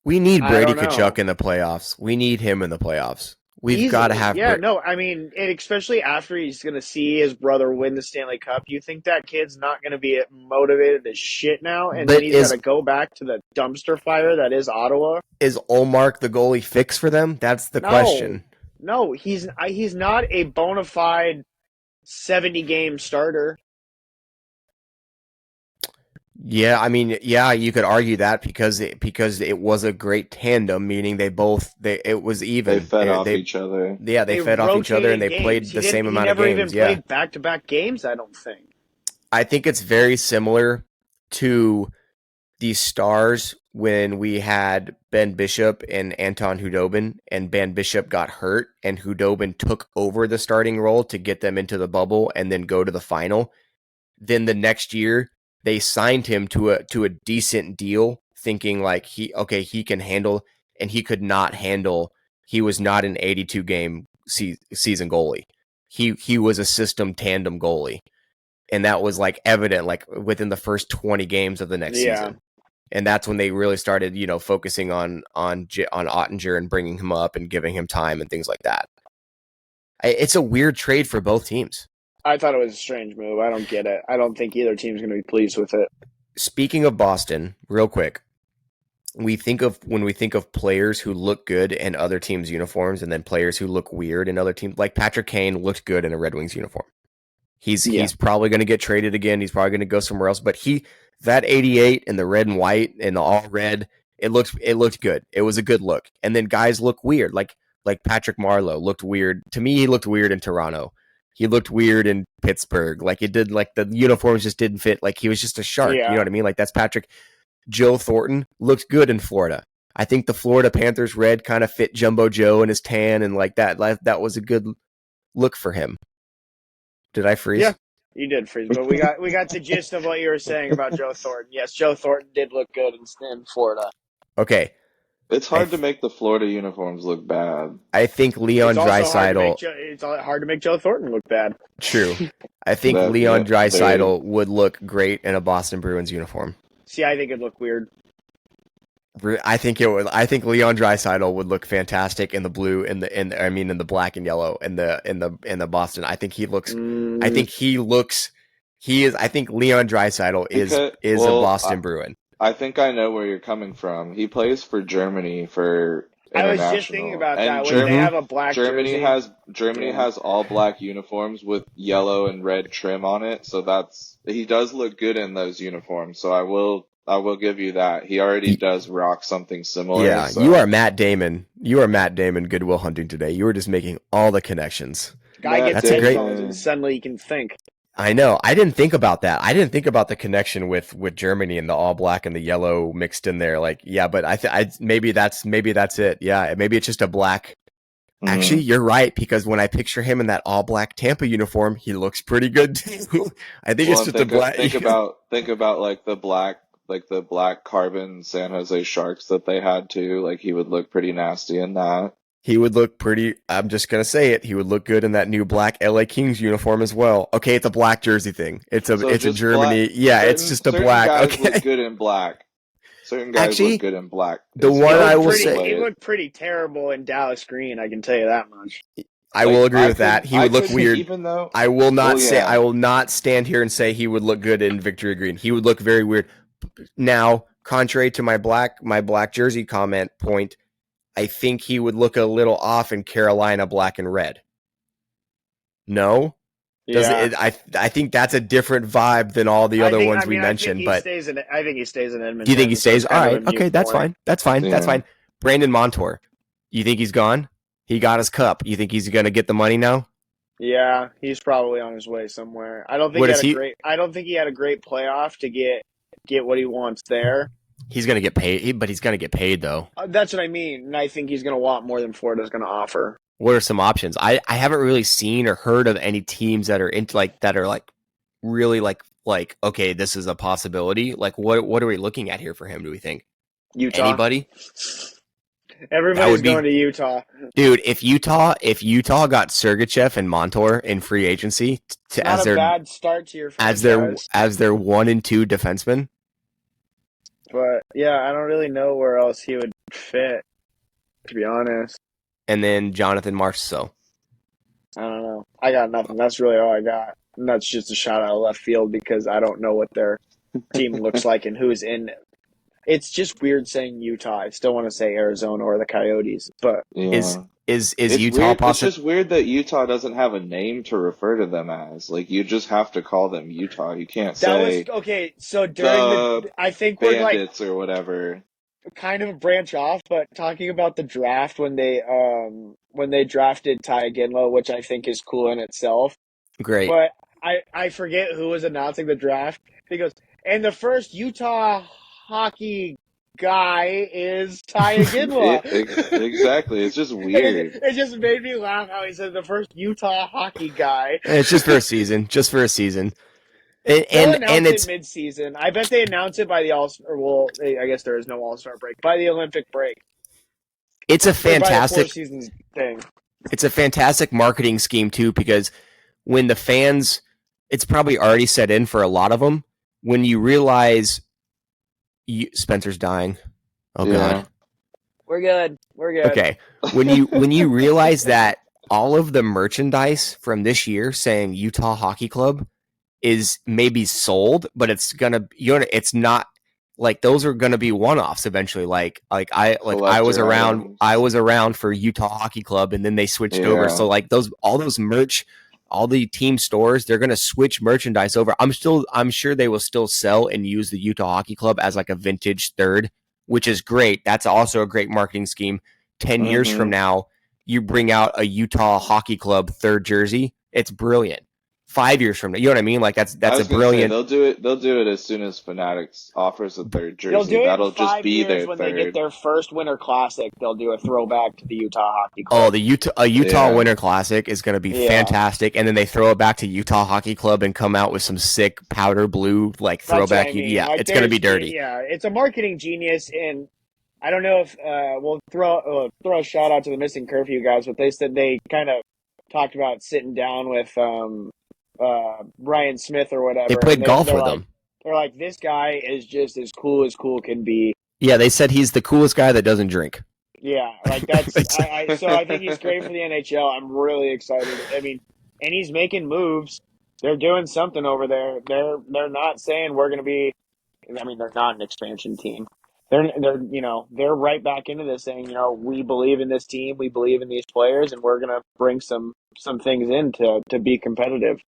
We need Brady Tkachuk in the playoffs. We need him in the playoffs. We've got to have Yeah, no, I mean, and especially after he's going to see his brother win the Stanley Cup, you think that kid's not going to be motivated as shit now, and then But he's got to go back to the dumpster fire that is Ottawa? is Olmark the goalie fix for them? That's the question. No, he's not a bona fide 70-game starter. Yeah, I mean, yeah, you could argue that because it was a great tandem, meaning it was even. They fed off each other. Yeah, they fed off each other and they games. played the same amount of games. He never even played back-to-back games, I don't think. I think it's very similar to the Stars when we had Ben Bishop and Anton Hudobin, and Ben Bishop got hurt, and Hudobin took over the starting role to get them into the bubble and then go to the final. Then the next year, they signed him to a decent deal, thinking like he can handle, and he could not handle. He was not an 82 game season goalie. He was a system tandem goalie, and that was like evident like within the first 20 games of the next season. And that's when they really started, focusing on Ottinger and bringing him up and giving him time and things like that. It's a weird trade for both teams. I thought it was a strange move. I don't get it. I don't think either team's going to be pleased with it. Speaking of Boston, real quick, when we think of players who look good in other teams' uniforms and then players who look weird in other teams, like Patrick Kane looked good in a Red Wings uniform. He's probably going to get traded again. He's probably going to go somewhere else. But that 88 and the red and white and the all red, it looked good. It was a good look. And then guys look weird, like Patrick Marleau looked weird. To me, he looked weird in Toronto. He looked weird in Pittsburgh. Like it did, like the uniforms just didn't fit. Like he was just a shark. Yeah. You know what I mean? Like that's Patrick. Joe Thornton looked good in Florida. I think the Florida Panthers red kind of fit Jumbo Joe and his tan and like that. That was a good look for him. Did I freeze? Yeah, you did freeze. But we got the gist of what you were saying about Joe Thornton. Yes, Joe Thornton did look good in Florida. Okay. It's hard to make the Florida uniforms look bad. I think Leon Draisaitl. It's hard to make Joe Thornton look bad. True. I think Leon Draisaitl would look great in a Boston Bruins uniform. See, I think it'd look weird. I think it would. I think Leon Draisaitl would look fantastic in the blue, in the black and yellow, in the Boston. I think he looks. I think he looks. He is. I think Leon Draisaitl is a Boston Bruin. I think I know where you're coming from. He plays for Germany for international. I was just thinking about that. Germany, they have a black Germany jersey. Germany has all black uniforms with yellow and red trim on it. So he does look good in those uniforms. So I will give you that. He already does rock something similar. Yeah, so. You are Matt Damon. Goodwill Hunting today. You were just making all the connections. Guy gets headphones and suddenly he can think. I know. I didn't think about that. I didn't think about the connection with Germany and the all black and the yellow mixed in there. Like, yeah, but maybe that's it. Yeah, maybe it's just a black. Actually, you're right, because when I picture him in that all black Tampa uniform, he looks pretty good too. I think it's just a black. Think about like the black carbon San Jose Sharks that they had too. Like he would look pretty nasty in that. He would look pretty. I'm just gonna say it. He would look good in that new black LA Kings uniform as well. Okay, it's a black jersey thing. It's a Germany. Black. Yeah, it's just a black. Guys okay, look good in black. Certain guys look good in black. The one I will say, he looked pretty terrible in Dallas green. I can tell you that much. I will agree with that. He would look weird. Even though I will not say. I will not stand here and say he would look good in Victory Green. He would look very weird. Now, contrary to my black jersey comment point, I think he would look a little off in Carolina black and red. No? Yeah. I think that's a different vibe than all the other ones we mentioned. I think he stays in Edmonton. Do you think he stays? All right. Okay, that's fine. That's fine. Yeah. That's fine. Brandon Montour. You think he's gone? He got his cup. You think he's going to get the money now? Yeah, he's probably on his way somewhere. I don't think I don't think he had a great playoff to get what he wants there. He's going to get paid, but he's going to get paid, though. That's what I mean, and I think he's going to want more than Florida's going to offer. What are some options? I haven't really seen or heard of any teams that are really okay, this is a possibility. Like, what are we looking at here for him, do we think? Utah. Anybody? Everybody's going to Utah. Dude, if Utah got Sergachev and Montour in free agency as their bad start to your franchise. as their 1 and 2 defenseman. But yeah, I don't really know where else he would fit, to be honest. and then Jonathan Marchessault. I don't know. I got nothing. That's really all I got. And that's just a shout out of left field because I don't know what their team looks like and who's in it. It's just weird saying Utah. I still want to say Arizona or the Coyotes, but Yeah. Is It's Utah weird. It's possible? just weird that Utah doesn't have a name to refer to them as. Like, you just have to call them Utah. You can't that was say okay. So during the I think we're like Bandits or whatever. kind of branch off, but talking about the draft when they drafted Ty Ginlow, which I think is cool in itself. Great. But I forget who was announcing the draft. He goes, and the first Utah hockey guy is Ty Ginlow. Exactly. It's just And weird. it just made me laugh how he said the first Utah hockey guy. It's just for a season. Just for a season. They'll And announce it it's mid-season. I bet they announce it by the All-Star. Well, I guess there is no All-Star break. By the Olympic break. it's a Or by the fantastic Four Seasons thing. it's a fantastic marketing scheme too, because when the fans, it's probably already set in for a lot of them. When you realize Spencer's dying. Oh Yeah. God. We're good. We're good. Okay. When you realize that all of the merchandise from this year saying Utah Hockey Club is maybe sold, but it's not like those are gonna be one-offs eventually. I was Collector around items. for Utah Hockey Club, and then they switched over. Yeah. So like all those merch, all the team stores, they're gonna switch merchandise over. I'm sure they will still sell and use the Utah Hockey Club as like a vintage third, which is great. That's also a great marketing scheme. 10 years from now, you bring out a Utah Hockey Club third jersey. It's brilliant. 5 years from now, you know what I mean? Like that's I a was gonna say brilliant. they'll do it. They'll do it as soon as Fanatics offers a third They'll jersey. do it in That'll just 5 be years their when they get third. their first Winter Classic. They'll do a throwback to the Utah Hockey Oh, Club. a Utah Yeah. Winter Classic is going to be Yeah. fantastic, and then they throw it back to Utah Hockey Club and come out with some sick powder blue like That's what throwback. I mean. Yeah, Like, it's going to be there's- dirty. Yeah, it's a marketing genius, and I don't know if we'll throw a shout out to the Missing Curfew guys, but they said they kind of talked about sitting down with Ryan Smith or whatever. They played and golf they're with like, him. They're like, this guy is just as cool can be. Yeah, they said he's the coolest guy that doesn't drink. Yeah, like that's so I think he's great for the NHL. I'm really excited. I mean, and he's making moves. They're doing something over there. They're not saying we're going to be. I mean, they're not an expansion team. They're right back into this saying, we believe in this team, we believe in these players, and we're going to bring some things in to be competitive.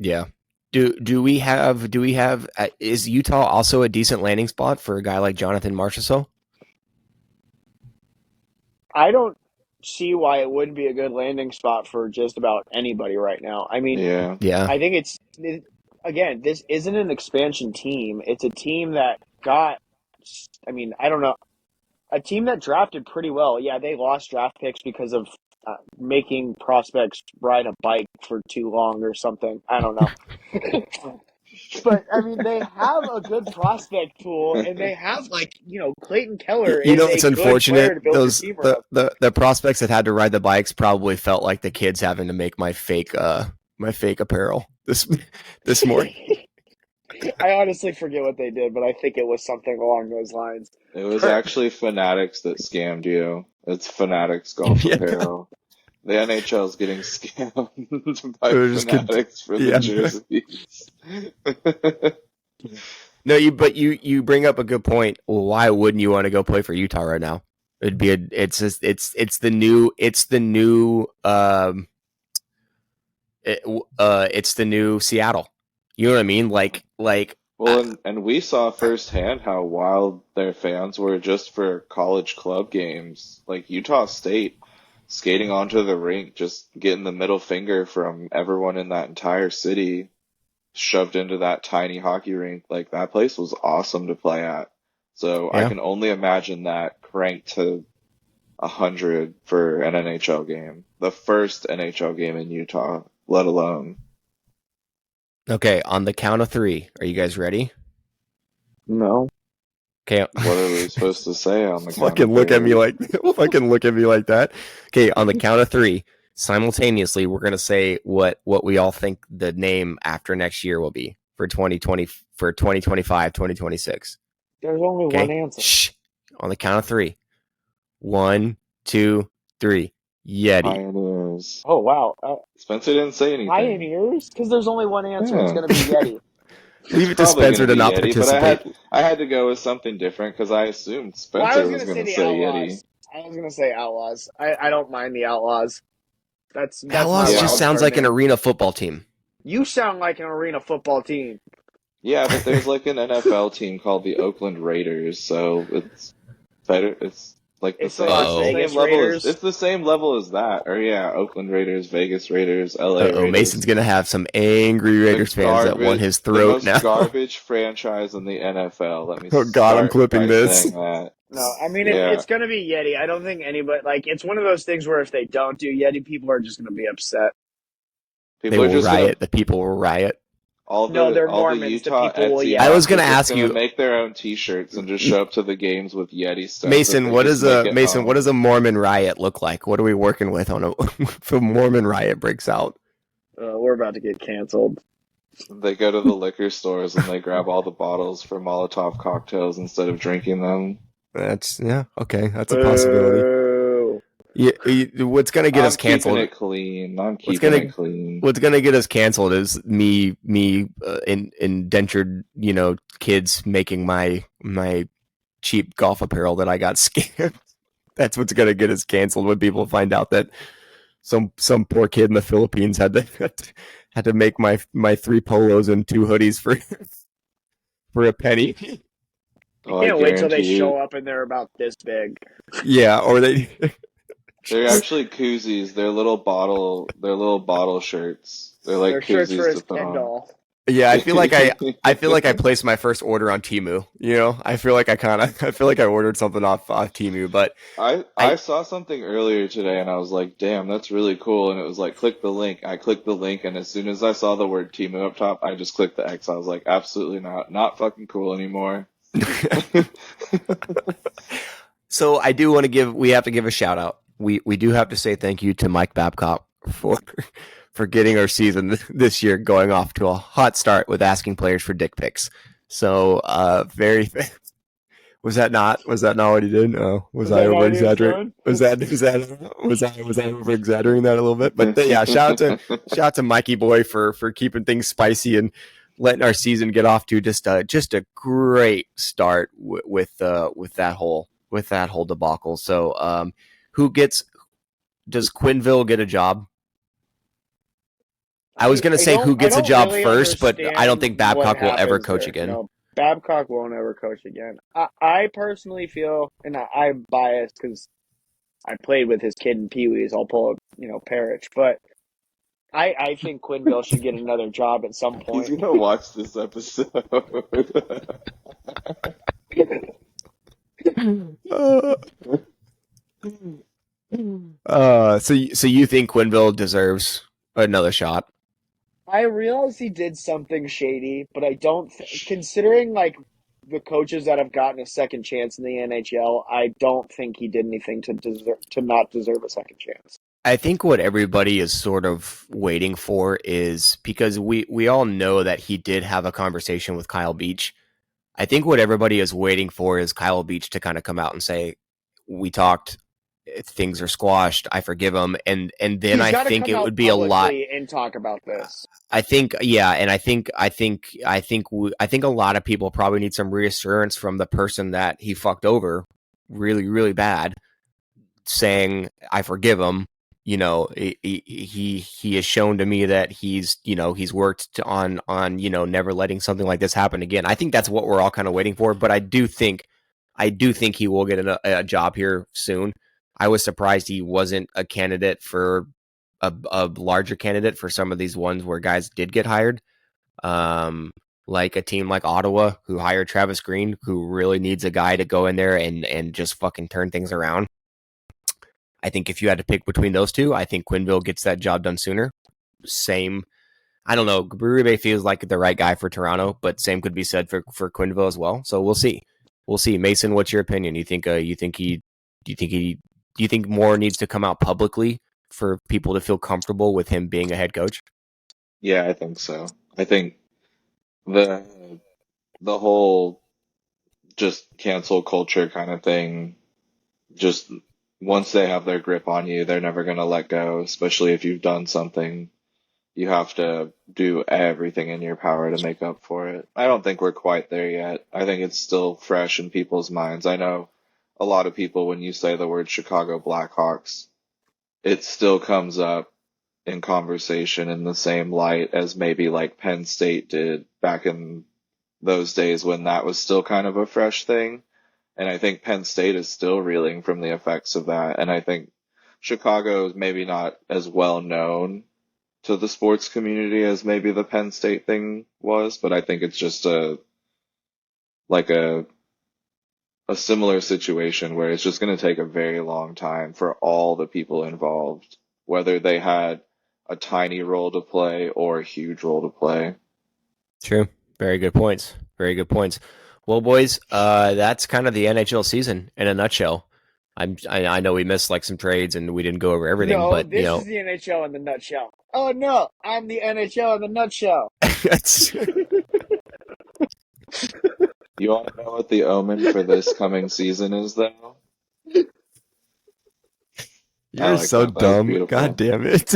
Yeah. Do we have is Utah also a decent landing spot for a guy like Jonathan Marchessault? I don't see why it wouldn't be a good landing spot for just about anybody right now. I mean, Yeah. Yeah. I think again, this isn't an expansion team. It's a team that I don't know, a team that drafted pretty well. Yeah, they lost draft picks because of making prospects ride a bike for too long or something. I don't know. But I mean, they have a good prospect pool, and they have Clayton Keller is It's a good unfortunate. player to build your team around. The prospects that had to ride the bikes probably felt like the kids having to make my fake apparel this morning. I honestly forget what they did, but I think it was something along those lines. It was actually Fanatics that scammed you. It's Fanatics golf Yeah. apparel. The NHL is getting scammed by They're just Fanatics for the yeah. jerseys. No, you bring up a good point. Well, why wouldn't you want to go play for Utah right now? It'd be it's the new it's the new Seattle. You know what I mean? Well, and we saw firsthand how wild their fans were just for college club games. Like Utah State skating onto the rink, just getting the middle finger from everyone in that entire city shoved into that tiny hockey rink. Like that place was awesome to play at. So Yeah. I can only imagine that cranked to 100 for an NHL game. The first NHL game in Utah, let alone. Okay, on the count of 3, are you guys ready? No. Okay. What are we supposed to say on the count Fucking of look at me three? like that. Okay, on the count of 3, simultaneously, we're gonna say what we all think the name after next year will be for 2025, 2026. There's only Okay. one answer. Shh. On the count of 3. 1, 2, 3. Yeti. Pioneers. Oh, wow. Spencer didn't say anything. Pioneers? Because there's only one answer. It's Yeah. going to be Yeti. Leave It's it to probably Spencer gonna to be not Yeti, but participate. I had to go with something different because I assumed Well, I Spencer was was going to say gonna the say Yeti. Outlaws. I was going to say Outlaws. I don't mind the Outlaws. That's my Outlaws just wild sounds card like an name. arena football team. You sound like an arena football team. Yeah, but there's like an NFL team called the Oakland Raiders, so it's better. It's like the It's the same. Las It's the Vegas same level as. Raiders. It's the same level as that. Or yeah, Oakland Raiders, Vegas Raiders, LA Uh-oh, Mason's Raiders. going to have some angry The Raiders fans that want his the throat most now. garbage franchise in the NFL. Let me Oh, God, I'm start clipping by this. saying that. No, I mean, Yeah, it's going to be Yeti. I don't think anybody, like, it's one of those things where if they don't do Yeti, people are just going to be upset. They people are will just gonna riot. The people will riot. No, they're all the Mormons. The Utah people will Etsy yell. I was moms are gonna just ask gonna you, make their own T-shirts and just show up to the games with Yeti stuff that Mason. they What just does make a at Mason? What home. does a Mormon riot look like? What are we working with on a if a Mormon riot breaks out? We're about to get canceled. They go to the liquor stores and they grab all the bottles for Molotov cocktails instead of drinking them. That's okay. That's a possibility. Boo. What's gonna get us I'm keeping canceled? it clean. I'm What's keeping gonna it clean. What's gonna get us canceled is me indentured kids making my cheap golf apparel that I got scammed. That's what's gonna get us canceled when people find out that some poor kid in the Philippines had to make my 3 polos and 2 hoodies for a penny. I Oh, I can't wait till they guarantee show you. up and they're about this big. Yeah, or they. They're actually koozies. They're little bottle shirts. They're like They're shirts for koozies to his put on. Kindle. Yeah, I feel like I placed my first order on Temu. I feel like I feel like I ordered something off Temu, but I saw something earlier today and I was like, damn, that's really cool. And it was like, click the link. I clicked the link and as soon as I saw the word Timu up top, I just clicked the X. I was like, absolutely not. Not fucking cool anymore. So we have to give a shout out. We do have to say thank you to Mike Babcock for getting our season this year going off to a hot start with asking players for dick pics. So was that not what he did? Oh, was I over exaggerating? Was I over exaggerating that a little bit? But yeah, shout out to Mikey boy for keeping things spicy and letting our season get off to just a great start with that whole debacle. So does Quinville get a job? I was going to say who gets a job really first, but I don't understand think what Babcock will ever happens coach there. again. No, Babcock won't ever coach again. I personally feel, and I'm biased because I played with his kid in Pee Wee's. I'll pull up, Parrish, but I think Quinville should get another job at some He's point. gonna watch this episode. So you think Quinville deserves another shot? I realize he did something shady, but I don't considering like the coaches that have gotten a second chance in the NHL, I don't think he did anything to not deserve a second chance. I think what everybody is sort of waiting for is because we all know that he did have a conversation with Kyle Beach. I think what everybody is waiting for is Kyle Beach to kind of come out and say, "We talked, things are squashed. I forgive him." And then I think it would be a lot and talk about this. I think, yeah, and I think a lot of people probably need some reassurance from the person that he fucked over, really, really bad, saying, "I forgive him." He has shown to me that he's worked on never letting something like this happen again. I think that's what we're all kind of waiting for. But I do think he will get a job here soon. I was surprised he wasn't a candidate for a larger candidate for some of these ones where guys did get hired. Like a team like Ottawa, who hired Travis Green, who really needs a guy to go in there and just fucking turn things around. I think if you had to pick between those two, I think Quinville gets that job done sooner. Same, I don't know. Brewery feels like the right guy for Toronto, but same could be said for Quinville as well. So we'll see. Mason, what's your opinion? You think more needs to come out publicly for people to feel comfortable with him being a head coach? Yeah, I think so. I think the whole just cancel culture kind of thing just once they have their grip on you, they're never going to let go, especially if you've done something. You have to do everything in your power to make up for it. I don't think we're quite there yet. I think it's still fresh in people's minds. I know a lot of people, when you say the word Chicago Blackhawks, it still comes up in conversation in the same light as maybe like Penn State did back in those days when that was still kind of a fresh thing. And I think Penn State is still reeling from the effects of that. And I think Chicago is maybe not as well known to the sports community as maybe the Penn State thing was, but I think it's just like a similar situation where it's just going to take a very long time for all the people involved, whether they had a tiny role to play or a huge role to play. True. Very good points. Very good points. Well, boys, that's kind of the NHL season in a nutshell. I know we missed like some trades and we didn't go over everything, No, but this is the NHL in the nutshell. Oh no, I'm the NHL in the nutshell. You want to know what the omen for this coming season is, though? You're like so that. That was dumb. beautiful. God damn it.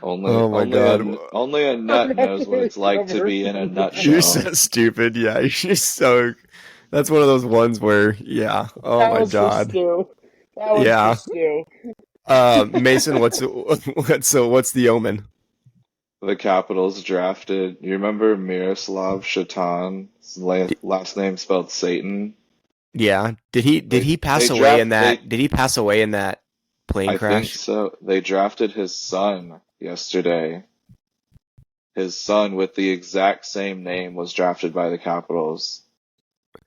Only a nut knows what it's like to be in a nutshell. You're so stupid. Yeah, you're so. That's one of those ones where, yeah. Oh that my was god. For Stu. That was yeah. for Stu. Mason, what's the omen? The Capitals drafted. You remember Miroslav Shatan? His last name spelled Satan. Yeah. Did he pass away in that? Did he pass away in that plane crash? I think so. They drafted his son yesterday. His son with the exact same name was drafted by the Capitals.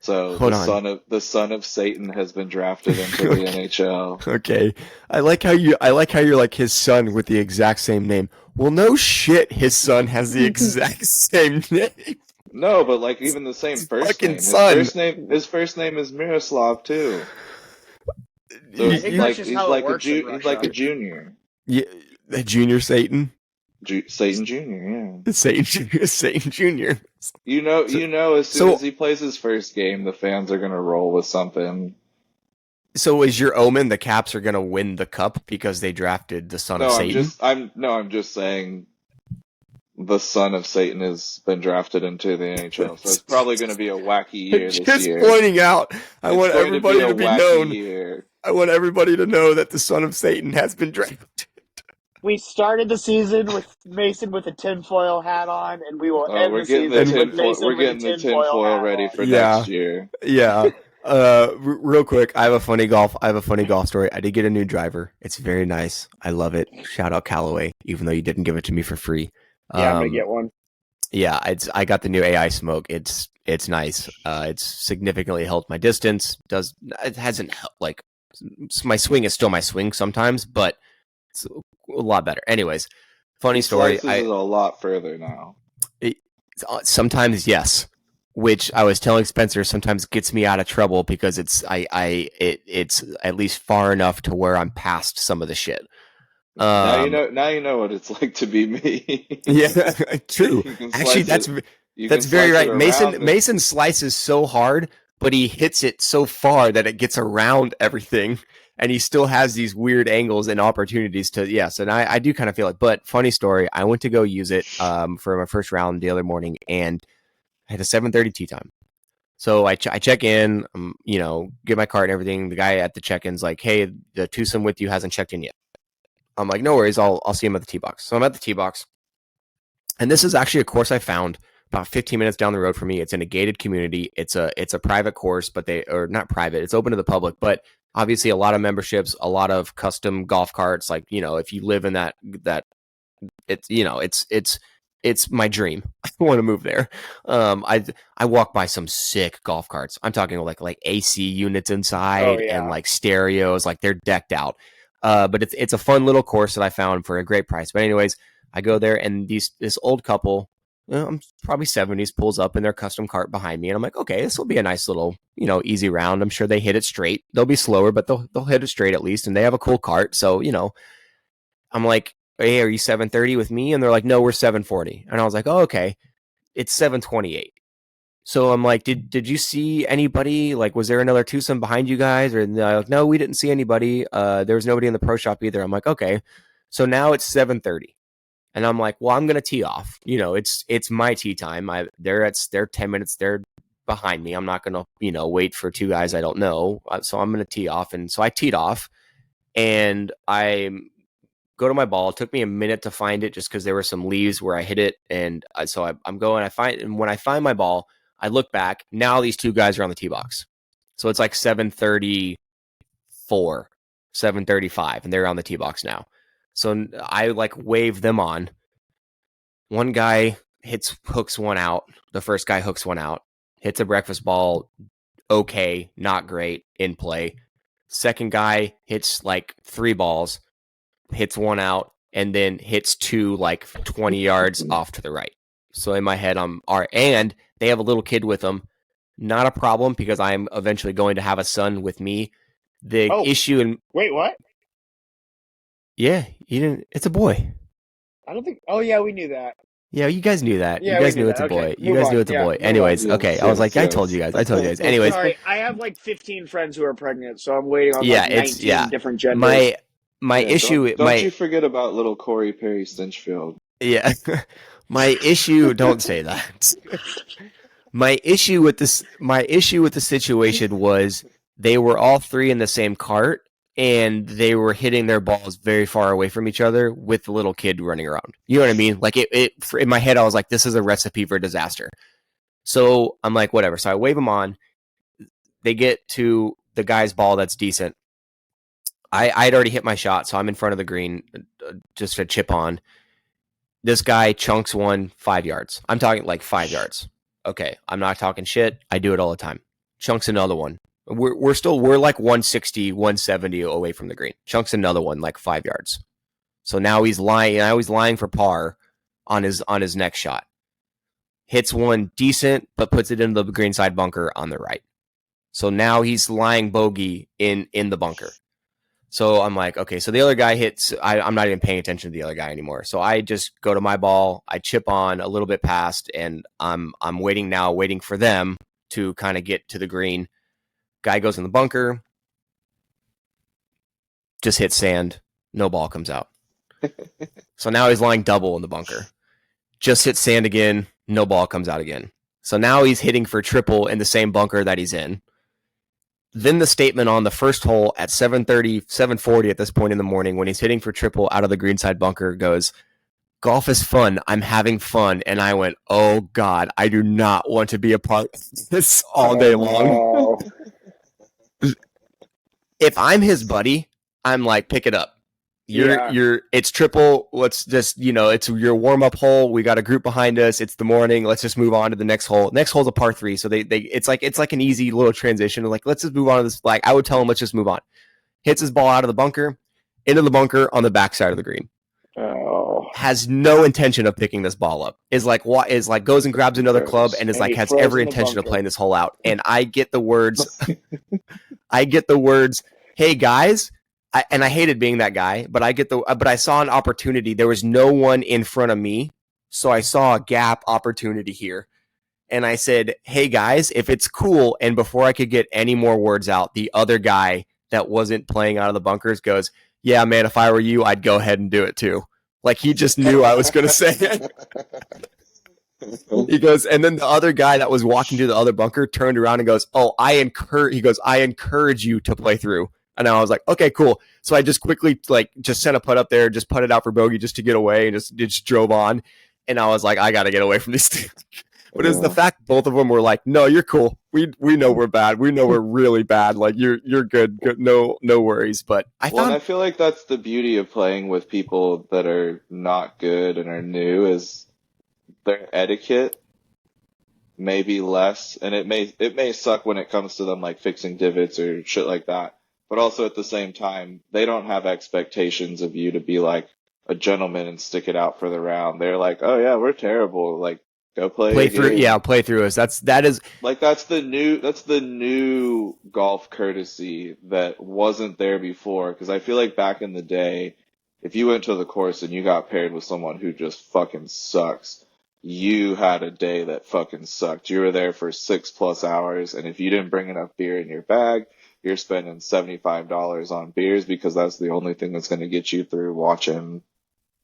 So the son of Satan has been drafted into the NHL. Okay. I like how you're like his son with the exact same name. Well, no shit, his son has the exact same name. No, but like even the same first name. His first name is Miroslav too. So he's like a junior. Yeah, a junior Satan. Satan Jr. Yeah. Satan Jr. You know, as soon as he plays his first game, the fans are gonna roll with something. So is your omen the Caps are gonna win the cup because they drafted the son of Satan? I'm just saying the son of Satan has been drafted into the NHL, so it's probably gonna be a wacky year this year. Just pointing out, I want everybody to be known. Year. I want everybody to know that the son of Satan has been drafted. We started the season with Mason with a tinfoil hat on, and we will end the season with Mason We're getting the tinfoil ready for next year. Yeah. Real quick, I have a funny golf story. I did get a new driver. It's very nice. I love it. Shout out Callaway, even though you didn't give it to me for free. Yeah, I'm gonna get one. Yeah, I got the new AI Smoke. It's nice. It's significantly helped my distance. It hasn't helped, like my swing is still my swing sometimes, but it's a lot better. Anyways, funny story. Slices is a lot further now. Sometimes yes, which I was telling Spencer sometimes gets me out of trouble because it's at least far enough to where I'm past some of the shit. Now you know what it's like to be me. Yeah, true. Actually, that's very right. Mason slices so hard, but he hits it so far that it gets around everything. And he still has these weird angles and opportunities to, yes. And I do kind of feel it. But funny story, I went to go use it for my first round the other morning, and I had a 7:30 tee time. So I check in, get my cart and everything. The guy at the check-in's like, hey, the twosome with you hasn't checked in yet. I'm like, no worries, I'll see him at the tee box. So I'm at the tee box. And this is actually a course I found about 15 minutes down the road from me. It's in a gated community. It's a private course, but not private. It's open to the public, but obviously a lot of memberships, a lot of custom golf carts. Like, if you live in that it's my dream. I want to move there. I walk by some sick golf carts. I'm talking like AC units inside and like stereos, like they're decked out. But it's a fun little course that I found for a great price. But anyways, I go there and this old couple, I'm probably 70s, pulls up in their custom cart behind me. And I'm like, okay, this will be a nice little, easy round. I'm sure they hit it straight. They'll be slower, but they'll hit it straight at least. And they have a cool cart. So, I'm like, hey, are you 7:30 with me? And they're like, no, we're 7:40. And I was like, oh, okay. It's 7:28. So I'm like, did you see anybody? Like, was there another twosome behind you guys? Or like, no, we didn't see anybody. There was nobody in the pro shop either. I'm like, okay. So now it's 7:30, and I'm like, well, I'm gonna tee off. It's my tee time. They're 10 minutes. They're behind me. I'm not gonna wait for two guys I don't know. So I'm gonna tee off, and so I teed off, and I go to my ball. It took me a minute to find it just because there were some leaves where I hit it, and I'm going. And when I find my ball, I look back. Now these two guys are on the tee box, so it's like 7:34, 7:35, and they're on the tee box now. So I like wave them on. One guy hooks one out. The first guy hooks one out, hits a breakfast ball. Okay, not great, in play. Second guy hits like 3 balls, hits one out, and then hits 2 like 20 yards off to the right. So in my head, and they have a little kid with them. Not a problem because I'm eventually going to have a son with me. The issue in wait, what? Yeah, you didn't. It's a boy. I don't think. Oh yeah, we knew that. Yeah, you guys knew that. Yeah, you guys knew it's a boy. Okay, you guys knew it's a boy. Anyways, okay. I was like, I told you guys. Anyways, sorry, I have like 15 friends who are pregnant, so I'm waiting on like 19 different genders. My issue. Don't you forget about little Corey Perry Stinchfield. Yeah, my issue. Don't say that. My issue with the situation was they were all 3 in the same cart, and they were hitting their balls very far away from each other with the little kid running around. You know what I mean? Like in my head, I was like, this is a recipe for disaster. So I'm like, whatever. So I wave them on. They get to the guy's ball that's decent. I'd already hit my shot, so I'm in front of the green, just a chip on. This guy chunks one 5 yards. I'm talking like 5 yards. Okay, I'm not talking shit. I do it all the time. Chunks another one. We're like 160, 170 away from the green. Chunks another one like 5 yards. So now he's lying. I was lying for par on his next shot. Hits one decent, but puts it into the green side bunker on the right. So now he's lying bogey in the bunker. So I'm like, okay, so the other guy hits. I'm not even paying attention to the other guy anymore. So I just go to my ball. I chip on a little bit past, and I'm waiting for them to kind of get to the green. Guy goes in the bunker, just hits sand, no ball comes out. So now he's lying double in the bunker. Just hits sand again, no ball comes out again. So now he's hitting for triple in the same bunker that he's in. Then the statement on the first hole at 7:30, 7:40 at this point in the morning when he's hitting for triple out of the greenside bunker goes, golf is fun. I'm having fun. And I went, oh God, I do not want to be a part of this all day long. If I'm his buddy, I'm like, pick it up. It's triple. Let's just, it's your warm up hole. We got a group behind us. It's the morning. Let's just move on to the next hole. Next hole's a par 3. So it's like an easy little transition. Like, let's just move on to this. Like, I would tell him, let's just move on. Hits his ball out of the bunker, into the bunker on the backside of the green. Oh. Has no intention of picking this ball up. Is like goes and grabs another club and is like has every intention of playing this hole out. And I get the words, hey guys, I hated being that guy, but I saw an opportunity. There was no one in front of me, so I saw a gap opportunity here. And I said, hey guys, if it's cool. And before I could get any more words out, the other guy that wasn't playing out of the bunkers goes, yeah, man, if I were you, I'd go ahead and do it too. Like he just knew I was going to say it. He goes, and then the other guy that was walking to the other bunker turned around and goes, oh, I encourage you to play through. And I was like, okay, cool. So I just quickly just sent a putt up there, just putted out for bogey just to get away, and just drove on. And I was like, I got to get away from these things. But it's the fact both of them were like, no, you're cool. We know we're bad. We know we're really bad. Like you're good. No worries. But I feel like that's the beauty of playing with people that are not good and are new is their etiquette may be less, and it may suck when it comes to them like fixing divots or shit like that. But also at the same time, they don't have expectations of you to be like a gentleman and stick it out for the round. They're like, oh yeah, we're terrible. Like, go play through. Yeah, play through us. That's the new golf courtesy that wasn't there before. Because I feel like back in the day, if you went to the course and you got paired with someone who just fucking sucks, you had a day that fucking sucked. You were there for 6+ hours, and if you didn't bring enough beer in your bag, you're spending $75 on beers because that's the only thing that's going to get you through watching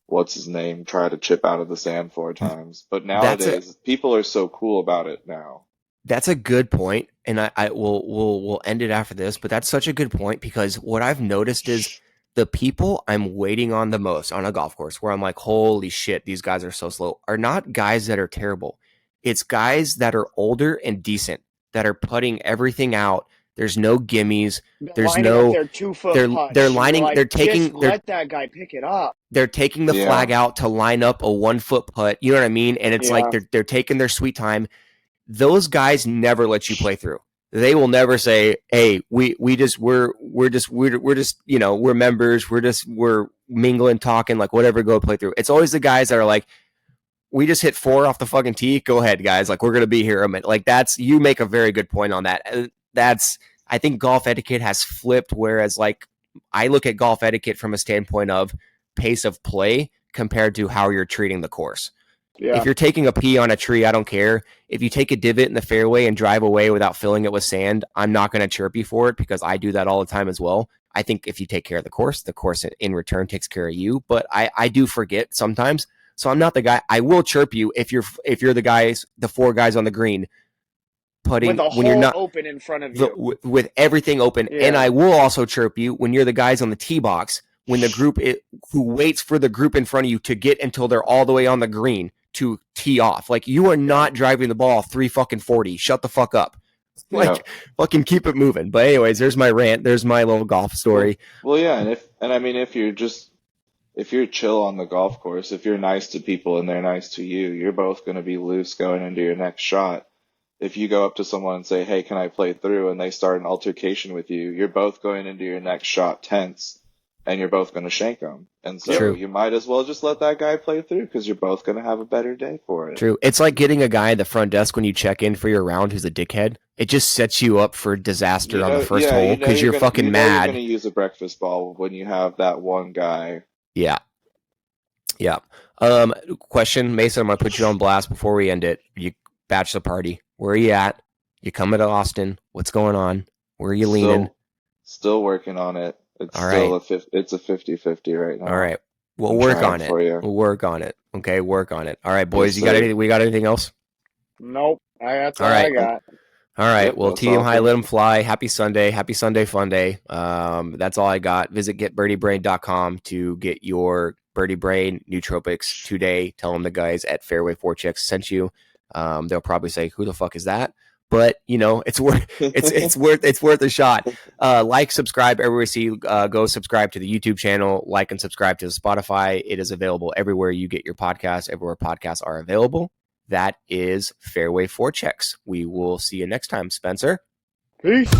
what's his name try to chip out of the sand 4 times. But That's a nowadays, people are so cool about it now. that's a good point, and I will we'll end it after this. But that's such a good point because what I've noticed is the people I'm waiting on the most on a golf course, where I'm like, holy shit, these guys are so slow, are not guys that are terrible. It's guys that are older and decent that are putting everything out. There's no gimmies. They're There's lining up no their 2-foot they're putts. they're And you're lining like, they're just taking let that guy pick it up. they're taking the Yeah. flag out to line up a 1-foot putt. You know what I mean? And it's like Yeah. they're taking their sweet time. Those guys never let you play through. They will never say, "Hey, we're members. We're mingling, talking, like whatever. Go play through." It's always the guys that are like, "We just hit 4 off the fucking tee. Go ahead, guys. Like we're gonna be here a minute." Like you make a very good point on that. I think golf etiquette has flipped. Whereas like I look at golf etiquette from a standpoint of pace of play compared to how you're treating the course. Yeah. If you're taking a pee on a tree, I don't care. If you take a divot in the fairway and drive away without filling it with sand, I'm not going to chirp you for it because I do that all the time as well. I think if you take care of the course in return takes care of you. But I do forget sometimes. So I'm not the guy. I will chirp you if you're the 4 guys on the green putting with a when you're hole not open in front of you. with everything open. Yeah. And I will also chirp you when you're the guys on the tee box, when the group who waits for the group in front of you to get until they're all the way on the green to tee off. Like you are not driving the ball 340. Shut the fuck up. Like fucking keep it moving. But anyways, there's my rant. There's my little golf story. Well, yeah, and I mean if you're chill on the golf course, if you're nice to people and they're nice to you, you're both going to be loose going into your next shot. If you go up to someone and say, "Hey, can I play through?" and they start an altercation with you, you're both going into your next shot tense, and you're both going to shank them. And so True. you might as well just let that guy play through because you're both going to have a better day for it. True. It's like getting a guy at the front desk when you check in for your round who's a dickhead. It just sets you up for disaster on the first hole because you're fucking mad. You're going to use a breakfast ball when you have that one guy. Yeah. Yeah. Question, Mason, I'm going to put you on blast before we end it. You bachelor party. Where are you at? You coming to Austin? What's going on? Where are you leaning? Still working on it. It's all still right. It's a 50-50 right now. All right. We'll work on it. We'll work on it. Okay, work on it. All right, boys. We got anything else? Nope. That's all I got. All right. Yep, well, team high, let them fly. Happy Sunday. Happy Sunday fun day. That's all I got. Visit getbirdiebrain.com to get your Birdie Brain nootropics today. Tell them the guys at Fairway 4Checks sent you. They'll probably say, "Who the fuck is that?" But it's worth a shot. Like, subscribe everywhere you see. Go subscribe to the YouTube channel. Like and subscribe to the Spotify. It is available everywhere you get your podcasts. Everywhere podcasts are available. That is Fairway 4Checks. We will see you next time, Spencer. Peace.